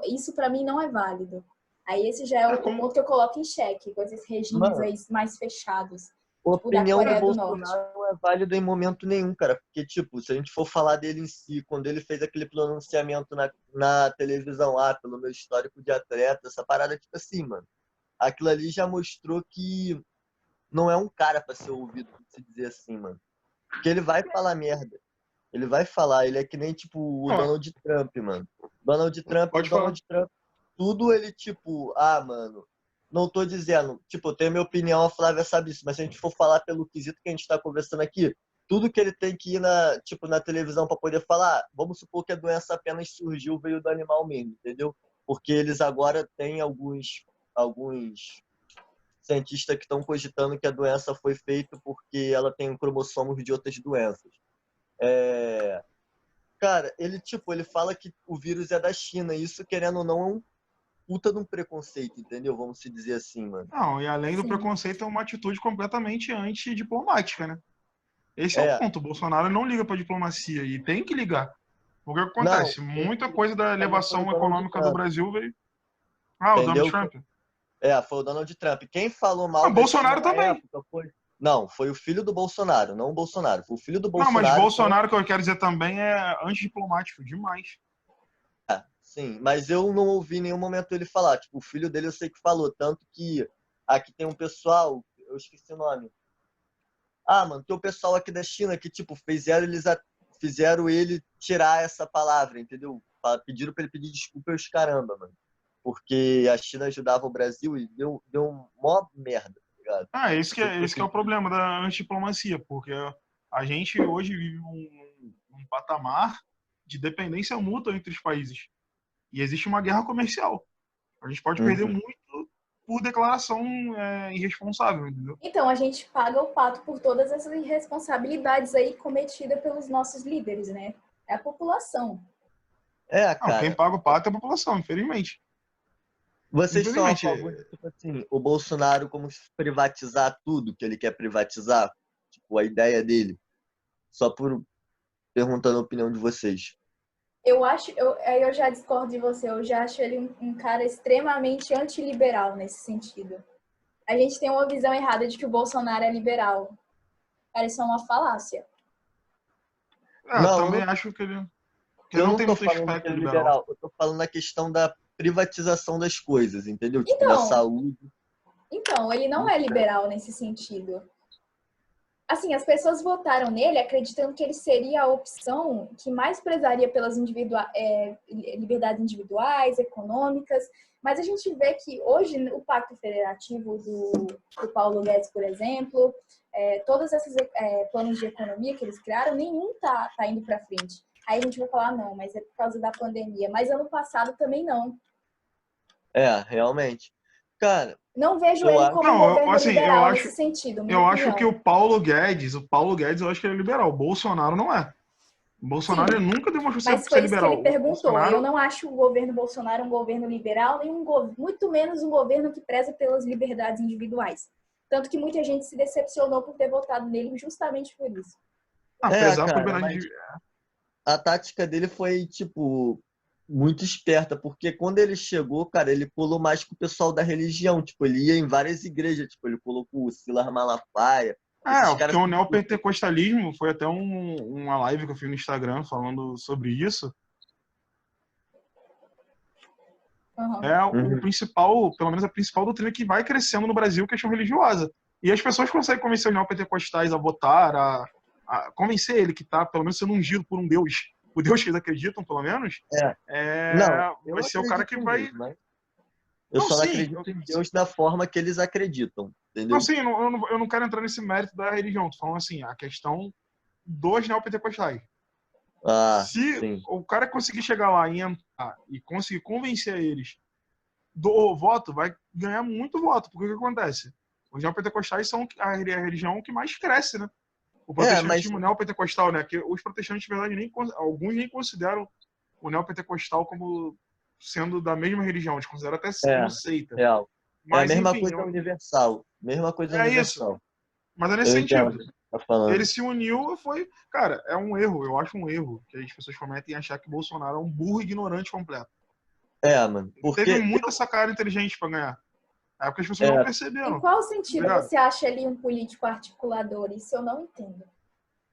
Isso para mim não é válido. Aí esse já é o ponto que eu coloco em xeque, com esses regimes aí mais fechados. A Tipo da opinião do Coreia do Norte. Bolsonaro não é válida em momento nenhum, cara. Porque, tipo, se a gente for falar dele em si, quando ele fez aquele pronunciamento na televisão lá, pelo meu histórico de atleta, essa parada, tipo assim, mano. Aquilo ali já mostrou que não é um cara pra ser ouvido, se dizer assim, mano. Porque ele vai falar merda. Ele vai falar, ele é que nem, tipo, o Donald Trump, mano. Pode falar. Donald Trump, tudo ele, tipo, mano, não tô dizendo, tipo, eu tenho minha opinião, a Flávia sabe isso, mas se a gente for falar pelo quesito que a gente tá conversando aqui, tudo que ele tem que ir na televisão para poder falar, vamos supor que a doença apenas surgiu, veio do animal mesmo, entendeu? Porque eles agora têm alguns cientistas que estão cogitando que a doença foi feita porque ela tem cromossomos de outras doenças. Cara, ele fala que o vírus é da China, e isso, querendo ou não, é um puta de um preconceito, entendeu? Vamos se dizer assim, mano. Não, e além do Sim. preconceito, é uma atitude completamente antidiplomática, né? Esse é o ponto. O Bolsonaro não liga para diplomacia e tem que ligar. Porque o que acontece? Muita coisa da elevação econômica do Brasil veio. O Donald Trump. Foi o Donald Trump. Quem falou mal O Bolsonaro da China na também. época foi... Não, foi o filho do Bolsonaro, não o Bolsonaro. Foi o filho do Não, Bolsonaro. mas Bolsonaro, que eu quero dizer também, é antidiplomático demais. Sim, mas eu não ouvi em nenhum momento ele falar. Tipo, o filho dele eu sei que falou. Tanto que aqui tem um pessoal, eu esqueci o nome. Mano, tem um pessoal aqui da China que, tipo, fizeram ele tirar essa palavra, entendeu? Pediram pra ele pedir desculpa aos caramba, mano. Porque a China ajudava o Brasil e deu mó merda, tá ligado? Esse que é o problema da antidiplomacia, porque a gente hoje vive um patamar de dependência mútua entre os países. E existe uma guerra comercial. A gente pode perder muito por declaração irresponsável, entendeu? Então, a gente paga o pato por todas essas irresponsabilidades aí cometidas pelos nossos líderes, né? É a população. Cara. Quem paga o pato é a população, infelizmente. Vocês são a favor de, tipo assim, o Bolsonaro como privatizar tudo que ele quer privatizar? Tipo, a ideia dele. Só por perguntando a opinião de vocês. Eu já discordo de você, eu já acho ele um cara extremamente antiliberal nesse sentido. A gente tem uma visão errada de que o Bolsonaro é liberal. Cara, isso é uma falácia. Também acho que ele não tem muito aspecto liberal. Eu tô falando na questão da privatização das coisas, entendeu? Tipo, Então, da saúde. Então, ele não é liberal nesse sentido. Assim, as pessoas votaram nele acreditando que ele seria a opção que mais prezaria pelas liberdades individuais, econômicas, mas a gente vê que hoje o Pacto Federativo do Paulo Guedes, por exemplo, todos esses planos de economia que eles criaram, nenhum tá indo para frente. Aí a gente vai falar, não, mas é por causa da pandemia. Mas ano passado também não. Realmente. Cara, não vejo ele como um governo liberal nesse sentido. Eu acho que o Paulo Guedes, eu acho que ele é liberal. O Bolsonaro não é. O Bolsonaro ele nunca demonstrou ser liberal. Mas foi isso que ele perguntou. Bolsonaro... Eu não acho o governo Bolsonaro um governo liberal, nem muito menos um governo que preza pelas liberdades individuais. Tanto que muita gente se decepcionou por ter votado nele justamente por isso. A tática dele foi, tipo, muito esperta, porque quando ele chegou, cara, ele colou mais com o pessoal da religião. Tipo, ele ia em várias igrejas, tipo, ele colou com o Silas Malafaia. Porque o neopentecostalismo foi até uma live que eu fiz no Instagram falando sobre isso. O principal, pelo menos a principal doutrina que vai crescendo no Brasil, questão religiosa. E as pessoas conseguem convencer os neopentecostais a votar, a convencer ele que está, pelo menos, sendo ungido por um Deus. O Deus que eles acreditam, pelo menos, vai ser o cara que vai... Eu só não acredito em Deus da forma que eles acreditam, entendeu? Eu não quero entrar nesse mérito da religião. Tô falando assim, a questão dos neopentecostais. Se o cara conseguir chegar lá e entrar e conseguir convencer eles do voto, vai ganhar muito voto. Porque o que acontece? Os neopentecostais são a religião que mais cresce, né? O mas protestantismo neopentecostal, né? Que os protestantes, na verdade, alguns nem consideram o neopentecostal como sendo da mesma religião. Eles consideram até como seita. real. É a Mas, mesma enfim, coisa universal. Mesma coisa é isso. universal. Mas é nesse Eu sentido. entendo o que você tá falando. Ele se uniu, foi... Cara, é um erro. Eu acho um erro que as pessoas cometem em achar que Bolsonaro é um burro ignorante completo. Mano. Ele Porque teve muita sacada inteligente pra ganhar. É porque as pessoas não perceberam. Em qual sentido Obrigado. você acha ele um político articulador? Isso eu não entendo.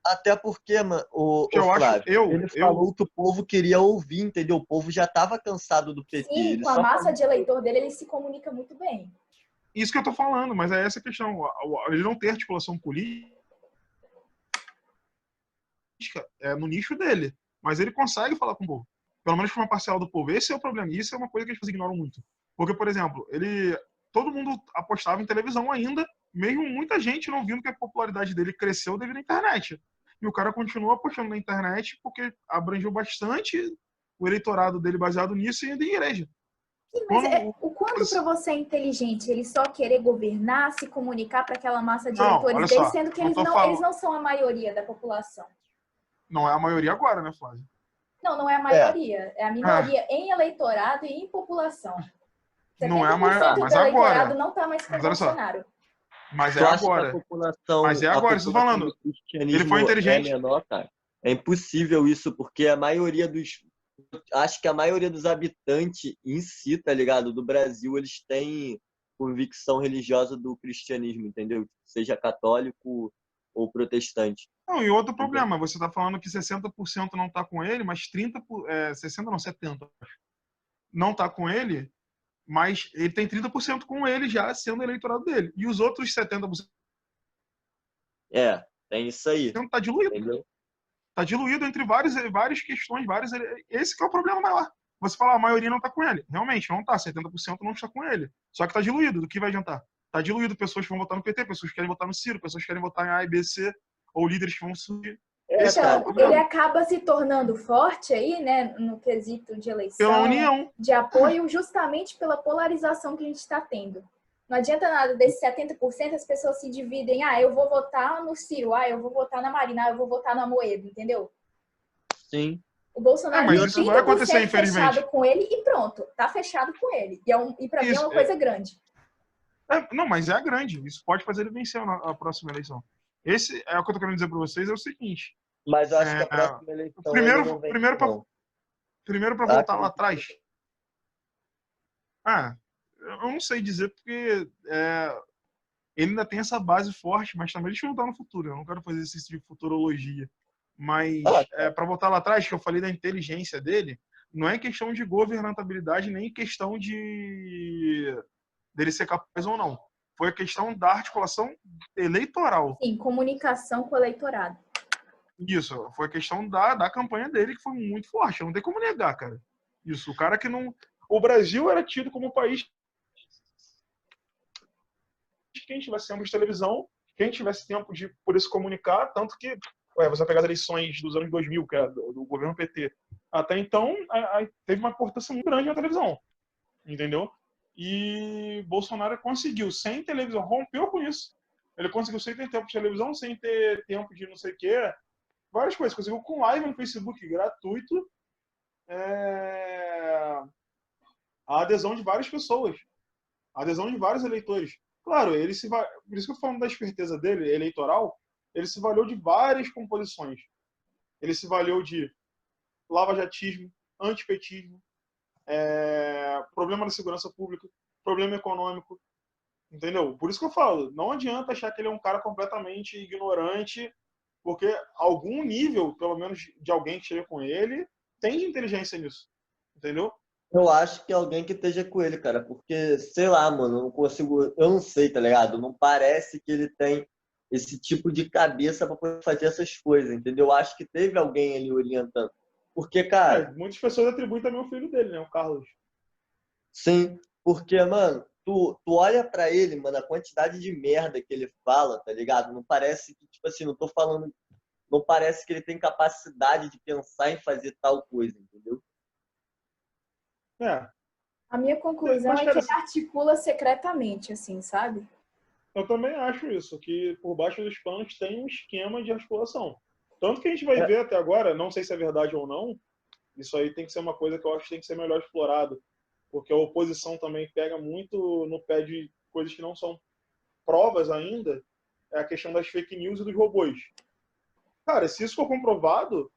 Até porque, mano, o Que eu acho, Flávio, ele falou que o povo queria ouvir, entendeu? O povo já tava cansado do PT. Sim, Ele com a só massa falou... de eleitor dele, ele se comunica muito bem. Isso que eu tô falando, mas é essa a questão. Ele não tem articulação política no nicho dele, mas ele consegue falar com o povo. Pelo menos com uma parcela do povo. Esse é o problema. Isso é uma coisa que as pessoas ignoram muito. Porque, por exemplo, todo mundo apostava em televisão ainda, mesmo muita gente não vindo que a popularidade dele cresceu devido à internet. E o cara continua apostando na internet porque abrangeu bastante o eleitorado dele baseado nisso e ainda em igreja. Sim, mas o quanto para você é inteligente ele só querer governar, se comunicar para aquela massa de eleitores dele, sendo que eles não são a maioria da população. Não é a maioria agora, né, Flávio? Não é a maioria. É a minoria em eleitorado e em população. 70% não é a maioria, mas do eleitorado agora não está mais com o Bolsonaro. Mas é agora. Mas é agora, estou falando. Ele foi inteligente. É menor, cara. É impossível isso, porque a maioria dos... Acho que a maioria dos habitantes em si, tá ligado? Do Brasil, eles têm convicção religiosa do cristianismo, entendeu? Seja católico ou protestante. Não, e outro problema, você tá falando que 60% não tá com ele, mas 60 não, 70% não tá com ele, mas ele tem 30% com ele já sendo o eleitorado dele. E os outros 70% tem isso aí. tá diluído. Entendeu? Tá diluído entre várias questões, esse que é o problema maior. Você fala, a maioria não tá com ele. Realmente, não tá. 70% não está com ele. Só que tá diluído. Do que vai adiantar? Tá diluído. Pessoas que vão votar no PT, pessoas que querem votar no Ciro, pessoas que querem votar em A e B, C, ou líderes que vão subir. Então, ele acaba se tornando forte aí, né, no quesito de eleição, pela união, de apoio, justamente pela polarização que a gente está tendo. Não adianta nada desses 70% as pessoas se dividem. Eu vou votar no Ciro, eu vou votar na Marina, eu vou votar no Amoedo, entendeu? Sim. O Bolsonaro mas isso não vai acontecer, infelizmente. fechado com ele e pronto, tá fechado com ele. E para mim é uma coisa grande. Não, mas é grande. Isso pode fazer ele vencer a próxima eleição. Esse é o que eu tô querendo dizer para vocês, é o seguinte. Mas eu acho que a próxima eleição primeiro para voltar lá atrás. Eu não sei dizer porque ele ainda tem essa base forte, mas também deixa eu voltar no futuro. Eu não quero fazer esse tipo de futurologia. Mas para voltar lá atrás, que eu falei da inteligência dele, não é questão de governabilidade, nem questão dele ser capaz ou não. Foi a questão da articulação eleitoral. Sim, comunicação com o eleitorado. Isso, foi a questão da campanha dele, que foi muito forte. Não tem como negar, cara. Isso, o cara que não... O Brasil era tido como um país... Quem tivesse tempo de televisão, quem tivesse tempo de poder se comunicar, tanto que... você pegar as eleições dos anos 2000, que é do governo PT. Até então, teve uma importância muito grande na televisão. Entendeu? E Bolsonaro conseguiu, sem televisão, rompeu com isso. Ele conseguiu sem ter tempo de televisão, sem ter tempo de não sei o quê, várias coisas. Conseguiu com live no Facebook gratuito a adesão de várias pessoas, a adesão de vários eleitores. Claro, por isso que eu falo da esperteza dele, eleitoral, ele se valeu de várias composições. Ele se valeu de lavajatismo, antipetismo, problema da segurança pública, problema econômico, entendeu? Por isso que eu falo, não adianta achar que ele é um cara completamente ignorante, porque algum nível, pelo menos de alguém que esteja com ele, tem de inteligência nisso, entendeu? Eu acho que é alguém que esteja com ele, cara, porque, sei lá, mano, eu não sei, tá ligado? Não parece que ele tem esse tipo de cabeça pra poder fazer essas coisas, entendeu? Eu acho que teve alguém ali orientando. Porque, cara... muitas pessoas atribuem também o filho dele, né? O Carlos. Sim, porque, mano, tu olha pra ele, mano, a quantidade de merda que ele fala, tá ligado? Não parece que, tipo assim, não parece que ele tem capacidade de pensar em fazer tal coisa, entendeu? A minha conclusão é que ele articula secretamente, assim, sabe? Eu também acho isso, que por baixo dos panos tem um esquema de articulação. Tanto que a gente vai ver até agora, não sei se é verdade ou não, isso aí tem que ser uma coisa que eu acho que tem que ser melhor explorado, porque a oposição também pega muito no pé de coisas que não são provas ainda, é a questão das fake news e dos robôs. Cara, se isso for comprovado,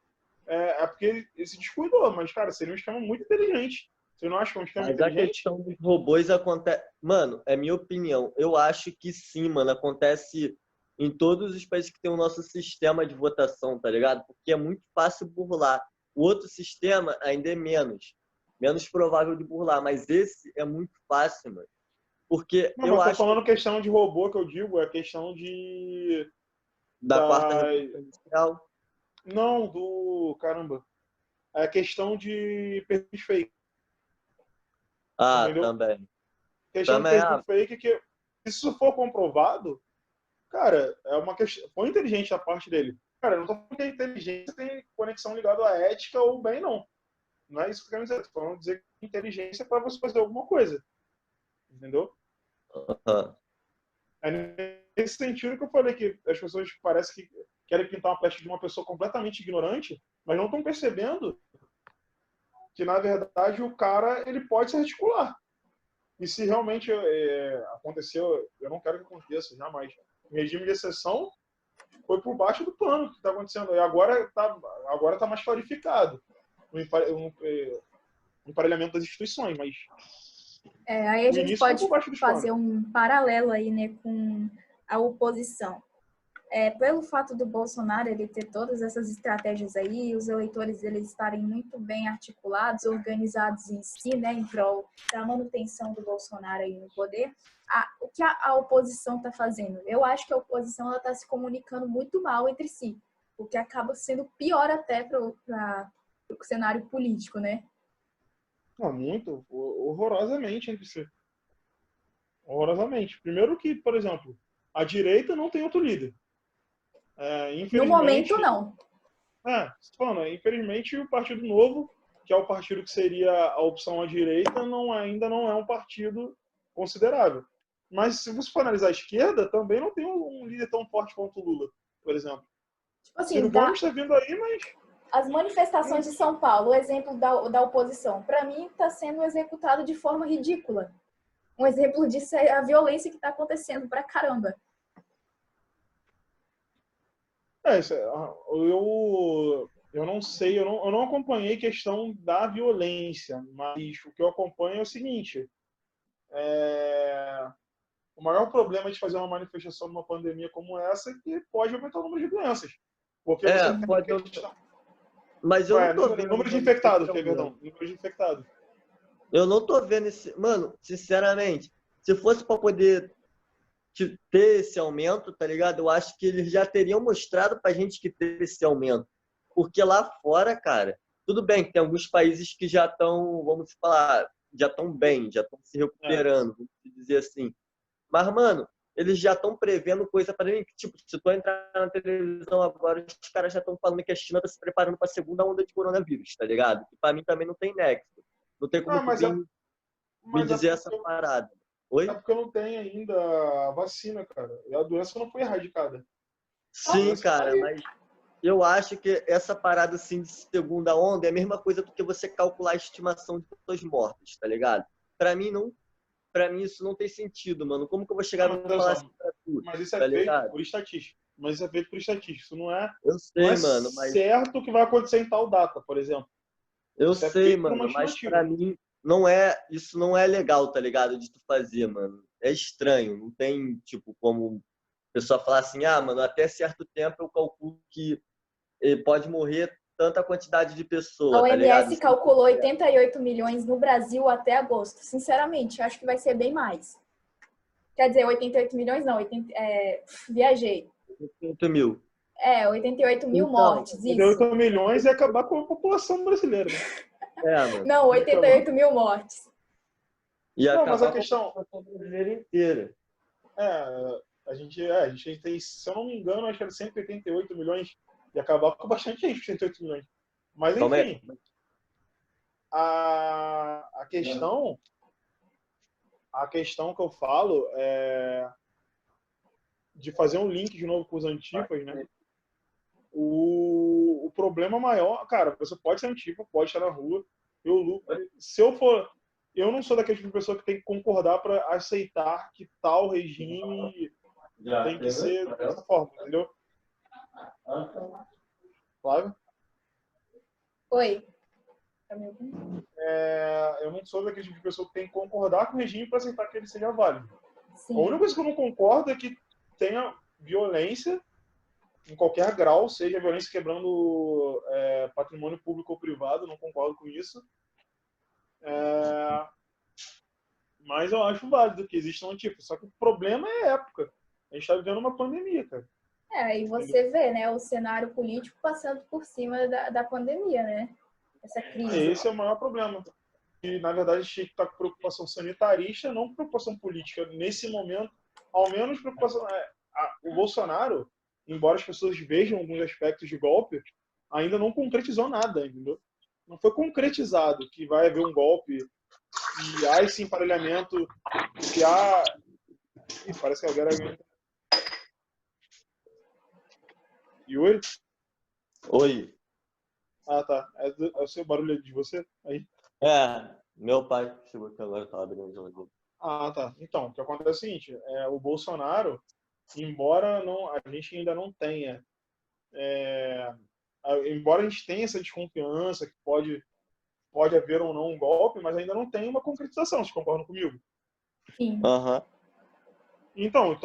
é porque ele se descuidou, mas, cara, seria um esquema muito inteligente. Você não acha que é um esquema Mas a inteligente? questão dos robôs acontece. Mano, é minha opinião. Eu acho que sim, mano. Acontece em todos os países que tem o nosso sistema de votação, tá ligado? Porque é muito fácil burlar. O outro sistema ainda é menos. Menos provável de burlar. Mas esse é muito fácil, mano. Porque Não, eu mas tô acho falando questão de robô que eu digo, é questão de... da quarta revolução industrial. Não, do... Caramba. É questão de perfil fake, Ah, entendeu? também. Questão de Também, perfil fake que, se isso for comprovado, cara, é uma questão... Foi inteligente a parte dele. Cara, eu não tô falando que a inteligência tem conexão ligada à ética ou bem, não. Não é isso que eu quero dizer. Tô falando dizer que inteligência é para você fazer alguma coisa. Entendeu? É nesse sentido que eu falei que as pessoas parecem que querem pintar uma peste de uma pessoa completamente ignorante, mas não estão percebendo que, na verdade, o cara ele pode se articular. E se realmente aconteceu, eu não quero que aconteça, jamais. O regime de exceção foi por baixo do pano que está acontecendo. E agora tá mais clarificado o emparelhamento das instituições, mas Aí a o gente início foi pode por baixo dos fazer panos. um paralelo aí, né, com a oposição. Pelo fato do Bolsonaro ele ter todas essas estratégias aí, os eleitores eles estarem muito bem articulados, organizados em si, né, em prol da manutenção do Bolsonaro aí no poder, o que a oposição está fazendo? Eu acho que a oposição está se comunicando muito mal entre si, o que acaba sendo pior até para o cenário político, né? Não, muito, horrorosamente entre si. Horrorosamente. Primeiro que, por exemplo, a direita não tem outro líder. No momento, não. Infelizmente o Partido Novo, que é o partido que seria a opção à direita, ainda não é um partido considerável. Mas se você for analisar a esquerda, também não tem um líder tão forte quanto o Lula, por exemplo. Tipo assim, Ciro Gomes está vindo aí, mas... As manifestações de São Paulo, o exemplo da oposição, para mim está sendo executado de forma ridícula. Um exemplo disso é a violência que está acontecendo pra caramba. Eu não sei, eu não acompanhei questão da violência, mas o que eu acompanho é o seguinte: o maior problema de fazer uma manifestação numa pandemia como essa é que pode aumentar o número de doenças. Porque você tem Pode. questão. Mas eu não tô vendo. Número de infectados, perdão. Número de infectados. Eu não tô vendo esse. Mano, sinceramente, se fosse para poder ter esse aumento, tá ligado? Eu acho que eles já teriam mostrado pra gente que teve esse aumento. Porque lá fora, cara, tudo bem que tem alguns países que já estão, vamos falar, já estão bem, já estão se recuperando, vamos dizer assim. Mas, mano, eles já estão prevendo coisa para mim. Tipo, se tu entrar na televisão agora, os caras já estão falando que a China está se preparando para a segunda onda de coronavírus, tá ligado? Que para mim também não tem nexo. Não tem como me dizer essa parada. Oi? É porque não tem ainda a vacina, cara. E a doença não foi erradicada. Sim, cara, mas eu acho que essa parada assim de segunda onda é a mesma coisa do que você calcular a estimação de pessoas mortas, tá ligado? Para mim isso não tem sentido, mano. Como que eu vou chegar e falar assim pra tu? Mas isso é tá feito ligado? por estatística. Isso não é, Eu sei, não é mano, mas certo que vai acontecer em tal data, por exemplo. eu Isso é sei, feito por uma mano, mas estimativa. pra mim isso não é legal, tá ligado? De tu fazer, mano. É estranho, não tem, tipo, como a pessoa falar assim, mano, até certo tempo eu calculo que pode morrer tanta quantidade de A pessoa, tá ligado? OMS calculou 88 milhões no Brasil até agosto. Sinceramente, acho que vai ser bem mais. Quer dizer, 88 milhões não, viajei. 80 mil. 88 mil Então, mortes, isso. 88 milhões e acabar com a população brasileira. Mano. Não, 88 mil mortes. E não, mas a acabar questão... com a população brasileira inteira. A gente tem, se eu não me engano, acho que era 188 milhões e acabar com bastante gente, 188 milhões. Mas, enfim, a questão que eu falo é de fazer um link de novo com os antifas, né? O problema maior, cara, você pode ser antifa, pode estar na rua. Se eu for, eu não sou daquele tipo de pessoa que tem que concordar para aceitar que tal regime tem que ser dessa forma, entendeu? Flávio? Oi. Tá me ouvindo? Eu não sou daquele tipo de pessoa que tem que concordar com o regime para aceitar que ele seja válido. Sim. A única coisa que eu não concordo é que tenha violência em qualquer grau, seja violência quebrando patrimônio público ou privado, não concordo com isso. Mas eu acho válido que exista um tipo. Só que o problema é a época. A gente está vivendo uma pandemia, cara. E você vê, né, o cenário político passando por cima da pandemia, né? Essa crise. Esse é o maior problema. E, na verdade, a gente tinha que estar com preocupação sanitarista, não com preocupação política. Nesse momento, ao menos preocupação... O Bolsonaro, embora as pessoas vejam alguns aspectos de golpe, ainda não concretizou nada, entendeu? Não foi concretizado que vai haver um golpe e há esse emparelhamento, que há... Ih, parece que alguém era... Yuri? Oi. Ah, tá. É o seu barulho de você? Aí. Meu pai chegou aqui agora, tá abrindo o jogo. Ah, tá. Então, o que acontece é o seguinte, o Bolsonaro, embora a gente ainda não tenha, embora a gente tenha essa desconfiança que pode haver ou não um golpe, mas ainda não tem uma concretização, vocês concordam comigo? Sim. Aham. Então,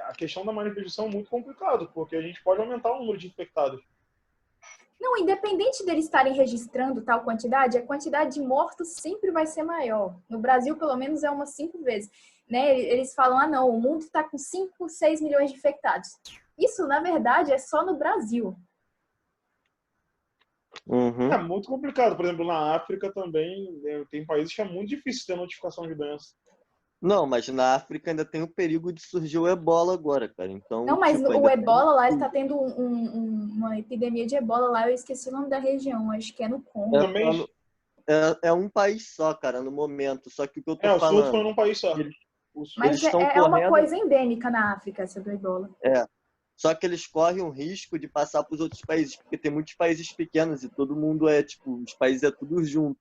a questão da manifestação é muito complicado, porque a gente pode aumentar o número de infectados. Não, independente deles estarem registrando tal quantidade, a quantidade de mortos sempre vai ser maior. No Brasil, pelo menos, é umas 5 vezes. Né? Eles falam, não, o mundo está com 5, 6 milhões de infectados. Isso, na verdade, é só no Brasil. Uhum. É muito complicado. Por exemplo, na África também, tem países que é muito difícil ter notificação de doença. Não, mas na África ainda tem o perigo de surgir o ebola agora, cara. Então, não, mas tipo, o ebola lá, ele tá tendo uma epidemia de ebola lá, eu esqueci o nome da região, acho que é no Congo. É um país só, cara, no momento. Só que o que eu tô o falando... surto foi num país só. Mas é uma coisa endêmica na África, essa do ebola. Só que eles correm o risco de passar para os outros países, porque tem muitos países pequenos e todo mundo os países é tudo junto.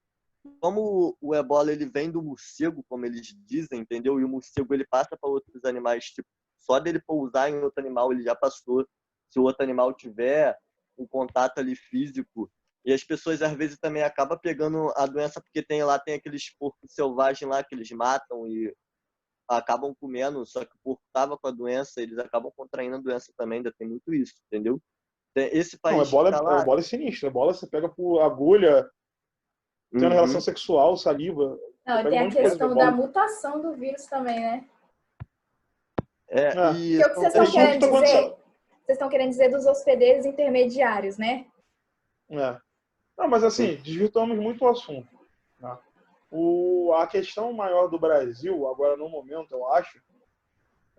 Como o ebola ele vem do morcego, como eles dizem, entendeu? E o morcego ele passa para outros animais, tipo, só dele pousar em outro animal ele já passou. Se o outro animal tiver um contato ali físico, e as pessoas às vezes também acabam pegando a doença porque tem aqueles porcos selvagens lá que eles matam e acabam comendo, só que o porco estava com a doença, eles acabam contraindo a doença também, ainda tem muito isso, entendeu? Esse país não, tá lá... ebola é sinistro. Ebola você pega por agulha, tendo relação sexual, saliva. Não, tem a questão da mutação do vírus também, né? E o que vocês estão querendo dizer? Vocês estão querendo dizer dos hospedeiros intermediários, né? Não, mas assim, desvirtuamos muito o assunto. Né? A questão maior do Brasil, agora no momento, eu acho,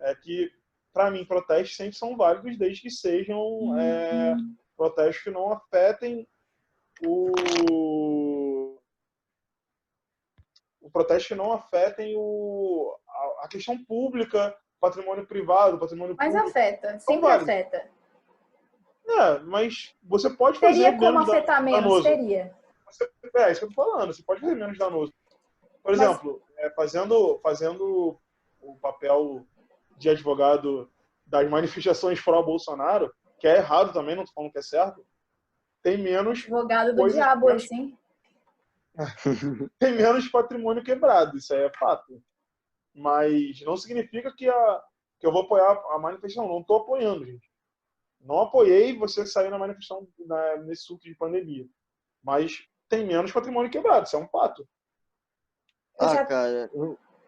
é que, para mim, protestos sempre são válidos desde que sejam protestos que não afetem protestos que não afetem a questão pública, patrimônio privado, patrimônio mas público. Afeta, sempre afeta. Mas você pode fazer teria como menos afetar menos, danoso. Teria. Isso que eu tô falando, você pode fazer menos danoso. Por exemplo, fazendo o papel de advogado das manifestações pró-Bolsonaro, que é errado também, não tô falando que é certo, tem menos... Advogado do diabo, assim. Tem menos patrimônio quebrado, isso aí é fato. Mas não significa que eu vou apoiar a manifestação. Não estou apoiando, gente. Não apoiei você sair na manifestação nesse surto de pandemia. Mas tem menos patrimônio quebrado, isso é um fato. Cara,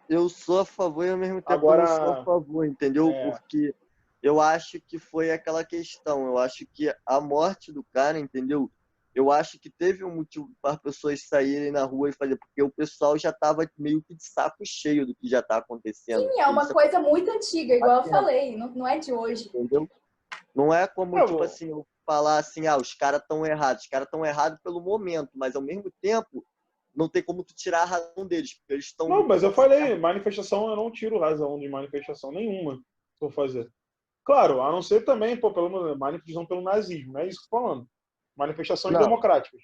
eu sou a favor e ao mesmo tempo eu não sou a favor, entendeu? Porque eu acho que foi aquela questão. Eu acho que a morte do cara, entendeu? Eu acho que teve um motivo para as pessoas saírem na rua e fazer, porque o pessoal já estava meio que de saco cheio do que já está acontecendo. Sim, é uma coisa muito antiga, igual eu falei, não é de hoje. Entendeu? Não é como, tipo assim, eu falar assim, os caras estão errados. Os caras estão errados pelo momento, mas ao mesmo tempo, não tem como tu tirar a razão deles, porque eles estão... Não, mas eu falei, manifestação, eu não tiro razão de manifestação nenhuma, se eu fazer. Claro, a não ser também, pô, pela manifestação pelo nazismo, não é isso que eu tô falando. Manifestações Não, democráticas.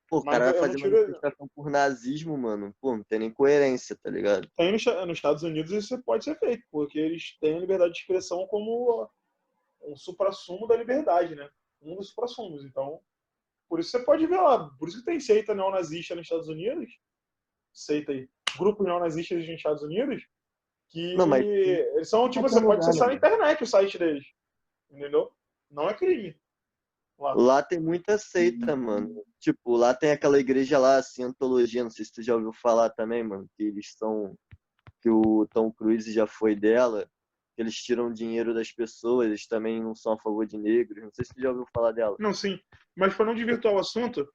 pô, o Mas cara vai eu não fazer tiro. manifestação por nazismo, mano. Pô, não tem nem coerência, tá ligado? Tem nos Estados Unidos isso pode ser feito, porque eles têm a liberdade de expressão como um suprassumo da liberdade, né? Um dos suprassumos. Então, por isso você pode ver lá. Por isso que tem seita neonazista nos Estados Unidos, seita aí, grupos neonazistas nos Estados Unidos, que Não, mas eles são, em tipo, qualquer você pode lugar, né, acessar na mano? internet o site deles, entendeu? Não é crime lá. Lá tem muita seita, mano. Tipo, lá tem aquela igreja lá, Cientologia, não sei se tu já ouviu falar também, mano, que eles são, que o Tom Cruise já foi dela, que eles tiram dinheiro das pessoas, eles também não são a favor de negros, não sei se tu já ouviu falar dela. Não, sim. Mas para não desvirtuar o assunto,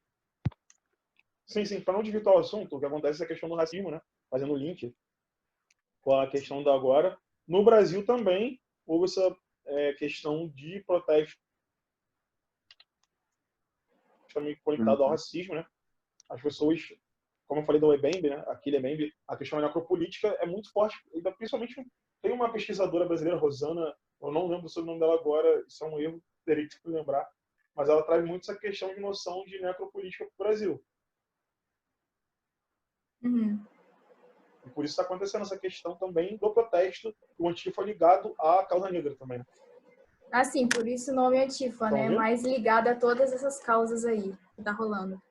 sim, para não desvirtuar o assunto, o que acontece é a questão do racismo, né? Fazendo o link com a questão da agora. No Brasil também houve essa questão de protesto também conectado ao Uhum. racismo, né? As pessoas, como eu falei do Ebembe, né? Aquele Ebembe, a questão da necropolítica é muito forte, principalmente tem uma pesquisadora brasileira, Rosana, eu não lembro sobre o nome dela agora, isso é um erro, teria que lembrar, mas ela traz muito essa questão de noção de necropolítica para o Brasil. Uhum. E por isso está acontecendo essa questão também do protesto, o Antifa ligado à causa negra também. Assim, por isso o nome Antifa, Estão né? vendo? Mais ligado a todas essas causas aí que tá rolando.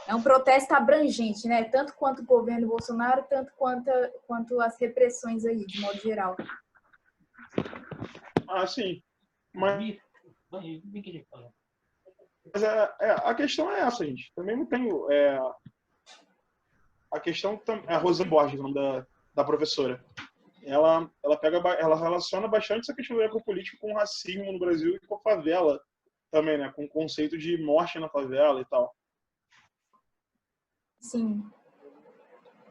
É um protesto abrangente, né? Tanto quanto o governo Bolsonaro, tanto quanto as repressões aí, de modo geral. Ah, sim. Mas a questão é essa, gente. Também não tenho. A questão é a Rosa Borges, o nome da professora. Ela relaciona bastante essa questão do ecopolítico com o racismo no Brasil e com a favela também, né? Com o conceito de morte na favela e tal. Sim.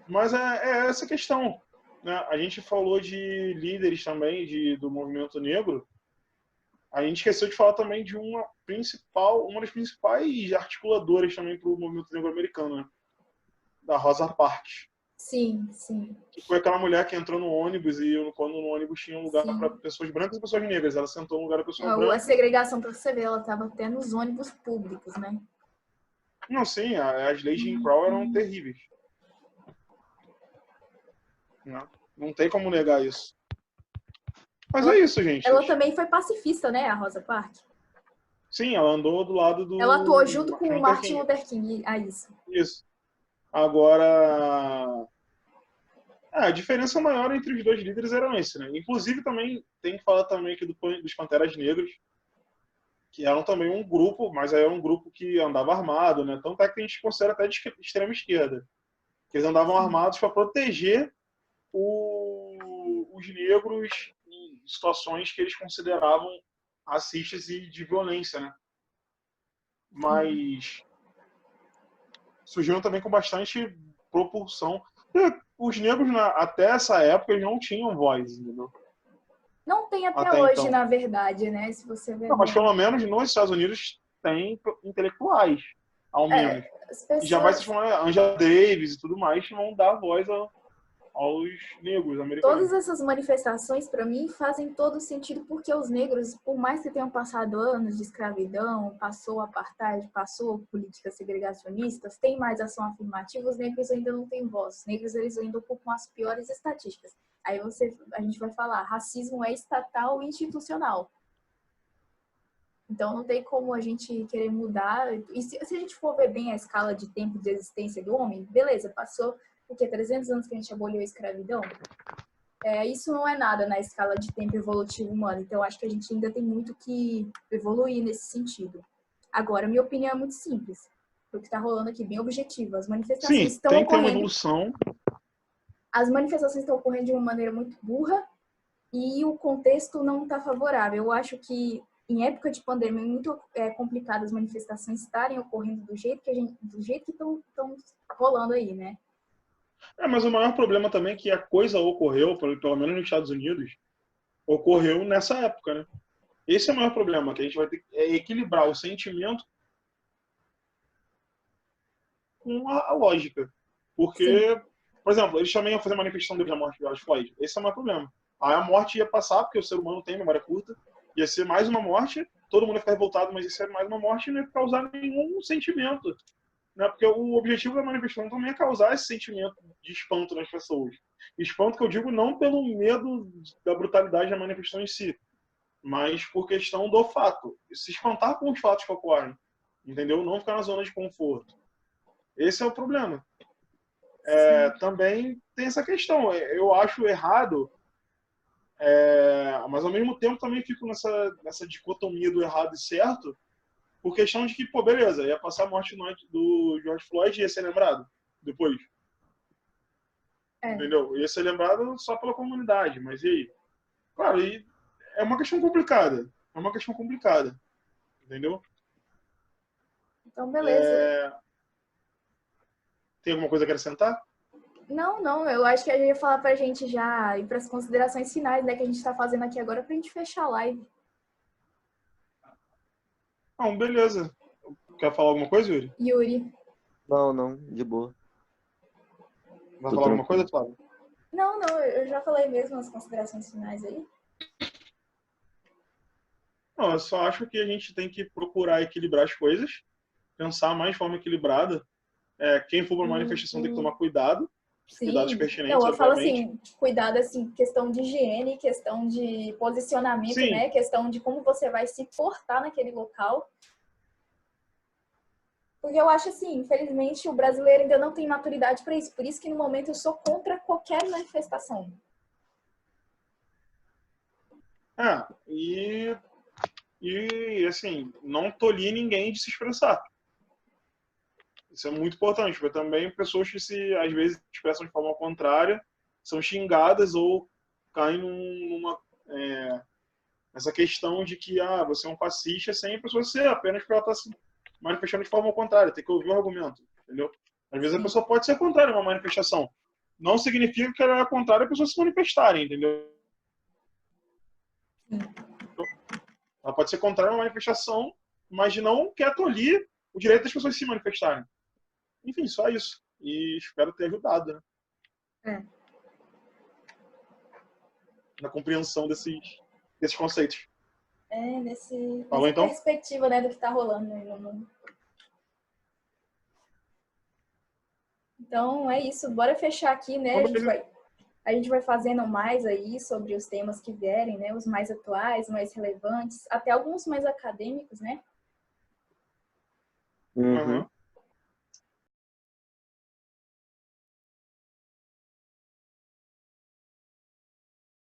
Mas é essa questão, né? A gente falou de líderes também do movimento negro. A gente esqueceu de falar também de uma das principais articuladoras também para o movimento negro americano, né? Da Rosa Parks. Sim, sim, Que foi aquela mulher que entrou no ônibus e quando no ônibus tinha um lugar para sim. pessoas brancas e pessoas negras. Ela sentou no lugar da pessoa A branca. segregação, para você ver, ela estava até nos ônibus públicos, né? Não, sim, as leis de Jim Crow eram terríveis. Não tem como negar isso. Mas é isso, gente. Ela também foi pacifista, né, a Rosa Parks? Sim, ela andou do lado Ela atuou do junto com Martin o Luther Martin King. Luther King, a isso. Isso. Agora, a diferença maior entre os dois líderes era esse, né? Inclusive também tem que falar também aqui dos Panteras Negras, que eram também um grupo, mas aí era um grupo que andava armado, né? Tanto é que a gente considera até de extrema esquerda. Que eles andavam armados para proteger os negros em situações que eles consideravam racistas e de violência, né? Mas surgiram também com bastante propulsão. Os negros, até essa época, eles não tinham voz, entendeu? Não tem até Até hoje, então. na verdade, né? Se você ver Não, mas bem. pelo menos nos Estados Unidos tem intelectuais, ao menos. As E já vai se pessoas, chamar Angela Davis e tudo mais, que vão dar voz aos negros americanos. todas essas manifestações, para mim, fazem todo sentido, porque os negros, por mais que tenham passado anos de escravidão, passou o apartheid, passou políticas segregacionistas, tem mais ação afirmativa, os negros ainda não têm voz. Os negros, eles ainda ocupam as piores estatísticas. Aí a gente vai falar, racismo é estatal e institucional. Então, não tem como a gente querer mudar. E se a gente for ver bem a escala de tempo de existência do homem, beleza, passou o quê? 300 anos que a gente aboliu a escravidão? Isso não é nada na escala de tempo evolutivo humano. Então, acho que a gente ainda tem muito que evoluir nesse sentido. Agora, minha opinião é muito simples. O que está rolando aqui, bem objetivo. As manifestações Sim, estão tem que ter uma ocorrendo. evolução. As manifestações estão ocorrendo de uma maneira muito burra e o contexto não está favorável. Eu acho que em época de pandemia é muito complicado as manifestações estarem ocorrendo do jeito que estão rolando aí, né? Mas o maior problema também é que a coisa ocorreu, pelo menos nos Estados Unidos, ocorreu nessa época, né? Esse é o maior problema, que a gente vai ter que equilibrar o sentimento com a lógica. Sim, Porque, por exemplo, eles também iam fazer manifestação depois da morte de George Floyd. Esse é o maior problema. Aí a morte ia passar, porque o ser humano tem memória curta, ia ser mais uma morte, todo mundo ia ficar revoltado, mas ia ser mais uma morte e não ia causar nenhum sentimento. Né? Porque o objetivo da manifestação também é causar esse sentimento de espanto nas pessoas. Espanto que eu digo não pelo medo da brutalidade da manifestação em si, mas por questão do fato. Se espantar com os fatos que ocorrem. Entendeu? Não ficar na zona de conforto. Esse é o problema. Também tem essa questão. Eu acho errado, mas ao mesmo tempo também fico nessa dicotomia do errado e certo, por questão de que, pô, beleza, ia passar a morte do George Floyd e ia ser lembrado depois. Entendeu? Ia ser lembrado só pela comunidade, mas e aí? Claro, e é uma questão complicada. É uma questão complicada. Entendeu? Então, beleza. Tem alguma coisa a acrescentar? Não, eu acho que a gente ia falar pra gente já ir pras considerações finais, né, que a gente tá fazendo aqui agora pra gente fechar a live. Não, beleza. Quer falar alguma coisa, Yuri? Yuri. Não, de boa. Vai falar alguma coisa, Flávio? Não, eu já falei mesmo as considerações finais aí. Não, eu só acho que a gente tem que procurar equilibrar as coisas, pensar mais de forma equilibrada. Quem for para uma manifestação tem que tomar cuidado, cuidados pertinentes, não, eu falo obviamente. assim, cuidado assim, questão de higiene, questão de posicionamento, Sim. né? Questão de como você vai se portar naquele local. Porque eu acho assim, infelizmente, o brasileiro ainda não tem maturidade para isso. Por isso que no momento eu sou contra qualquer manifestação. E assim, não tolir ninguém de se expressar. Isso é muito importante, porque também pessoas que às vezes expressam de forma contrária são xingadas ou caem nessa questão de que você é um fascista sem a pessoa ser, apenas porque ela está se manifestando de forma contrária. Tem que ouvir o argumento, entendeu? Às vezes a pessoa pode ser contrária a uma manifestação. Não significa que ela é contrária a pessoas se manifestarem, entendeu? Ela pode ser contrária a uma manifestação, mas não quer tolir o direito das pessoas se manifestarem. Enfim, só isso. E espero ter ajudado, né? Na compreensão desses conceitos. Nessa então? perspectiva, né, do que tá rolando no mundo. Então, é isso. Bora fechar aqui, né? A gente vai fazendo mais aí sobre os temas que vierem, né? Os mais atuais, mais relevantes, até alguns mais acadêmicos, né? Uhum.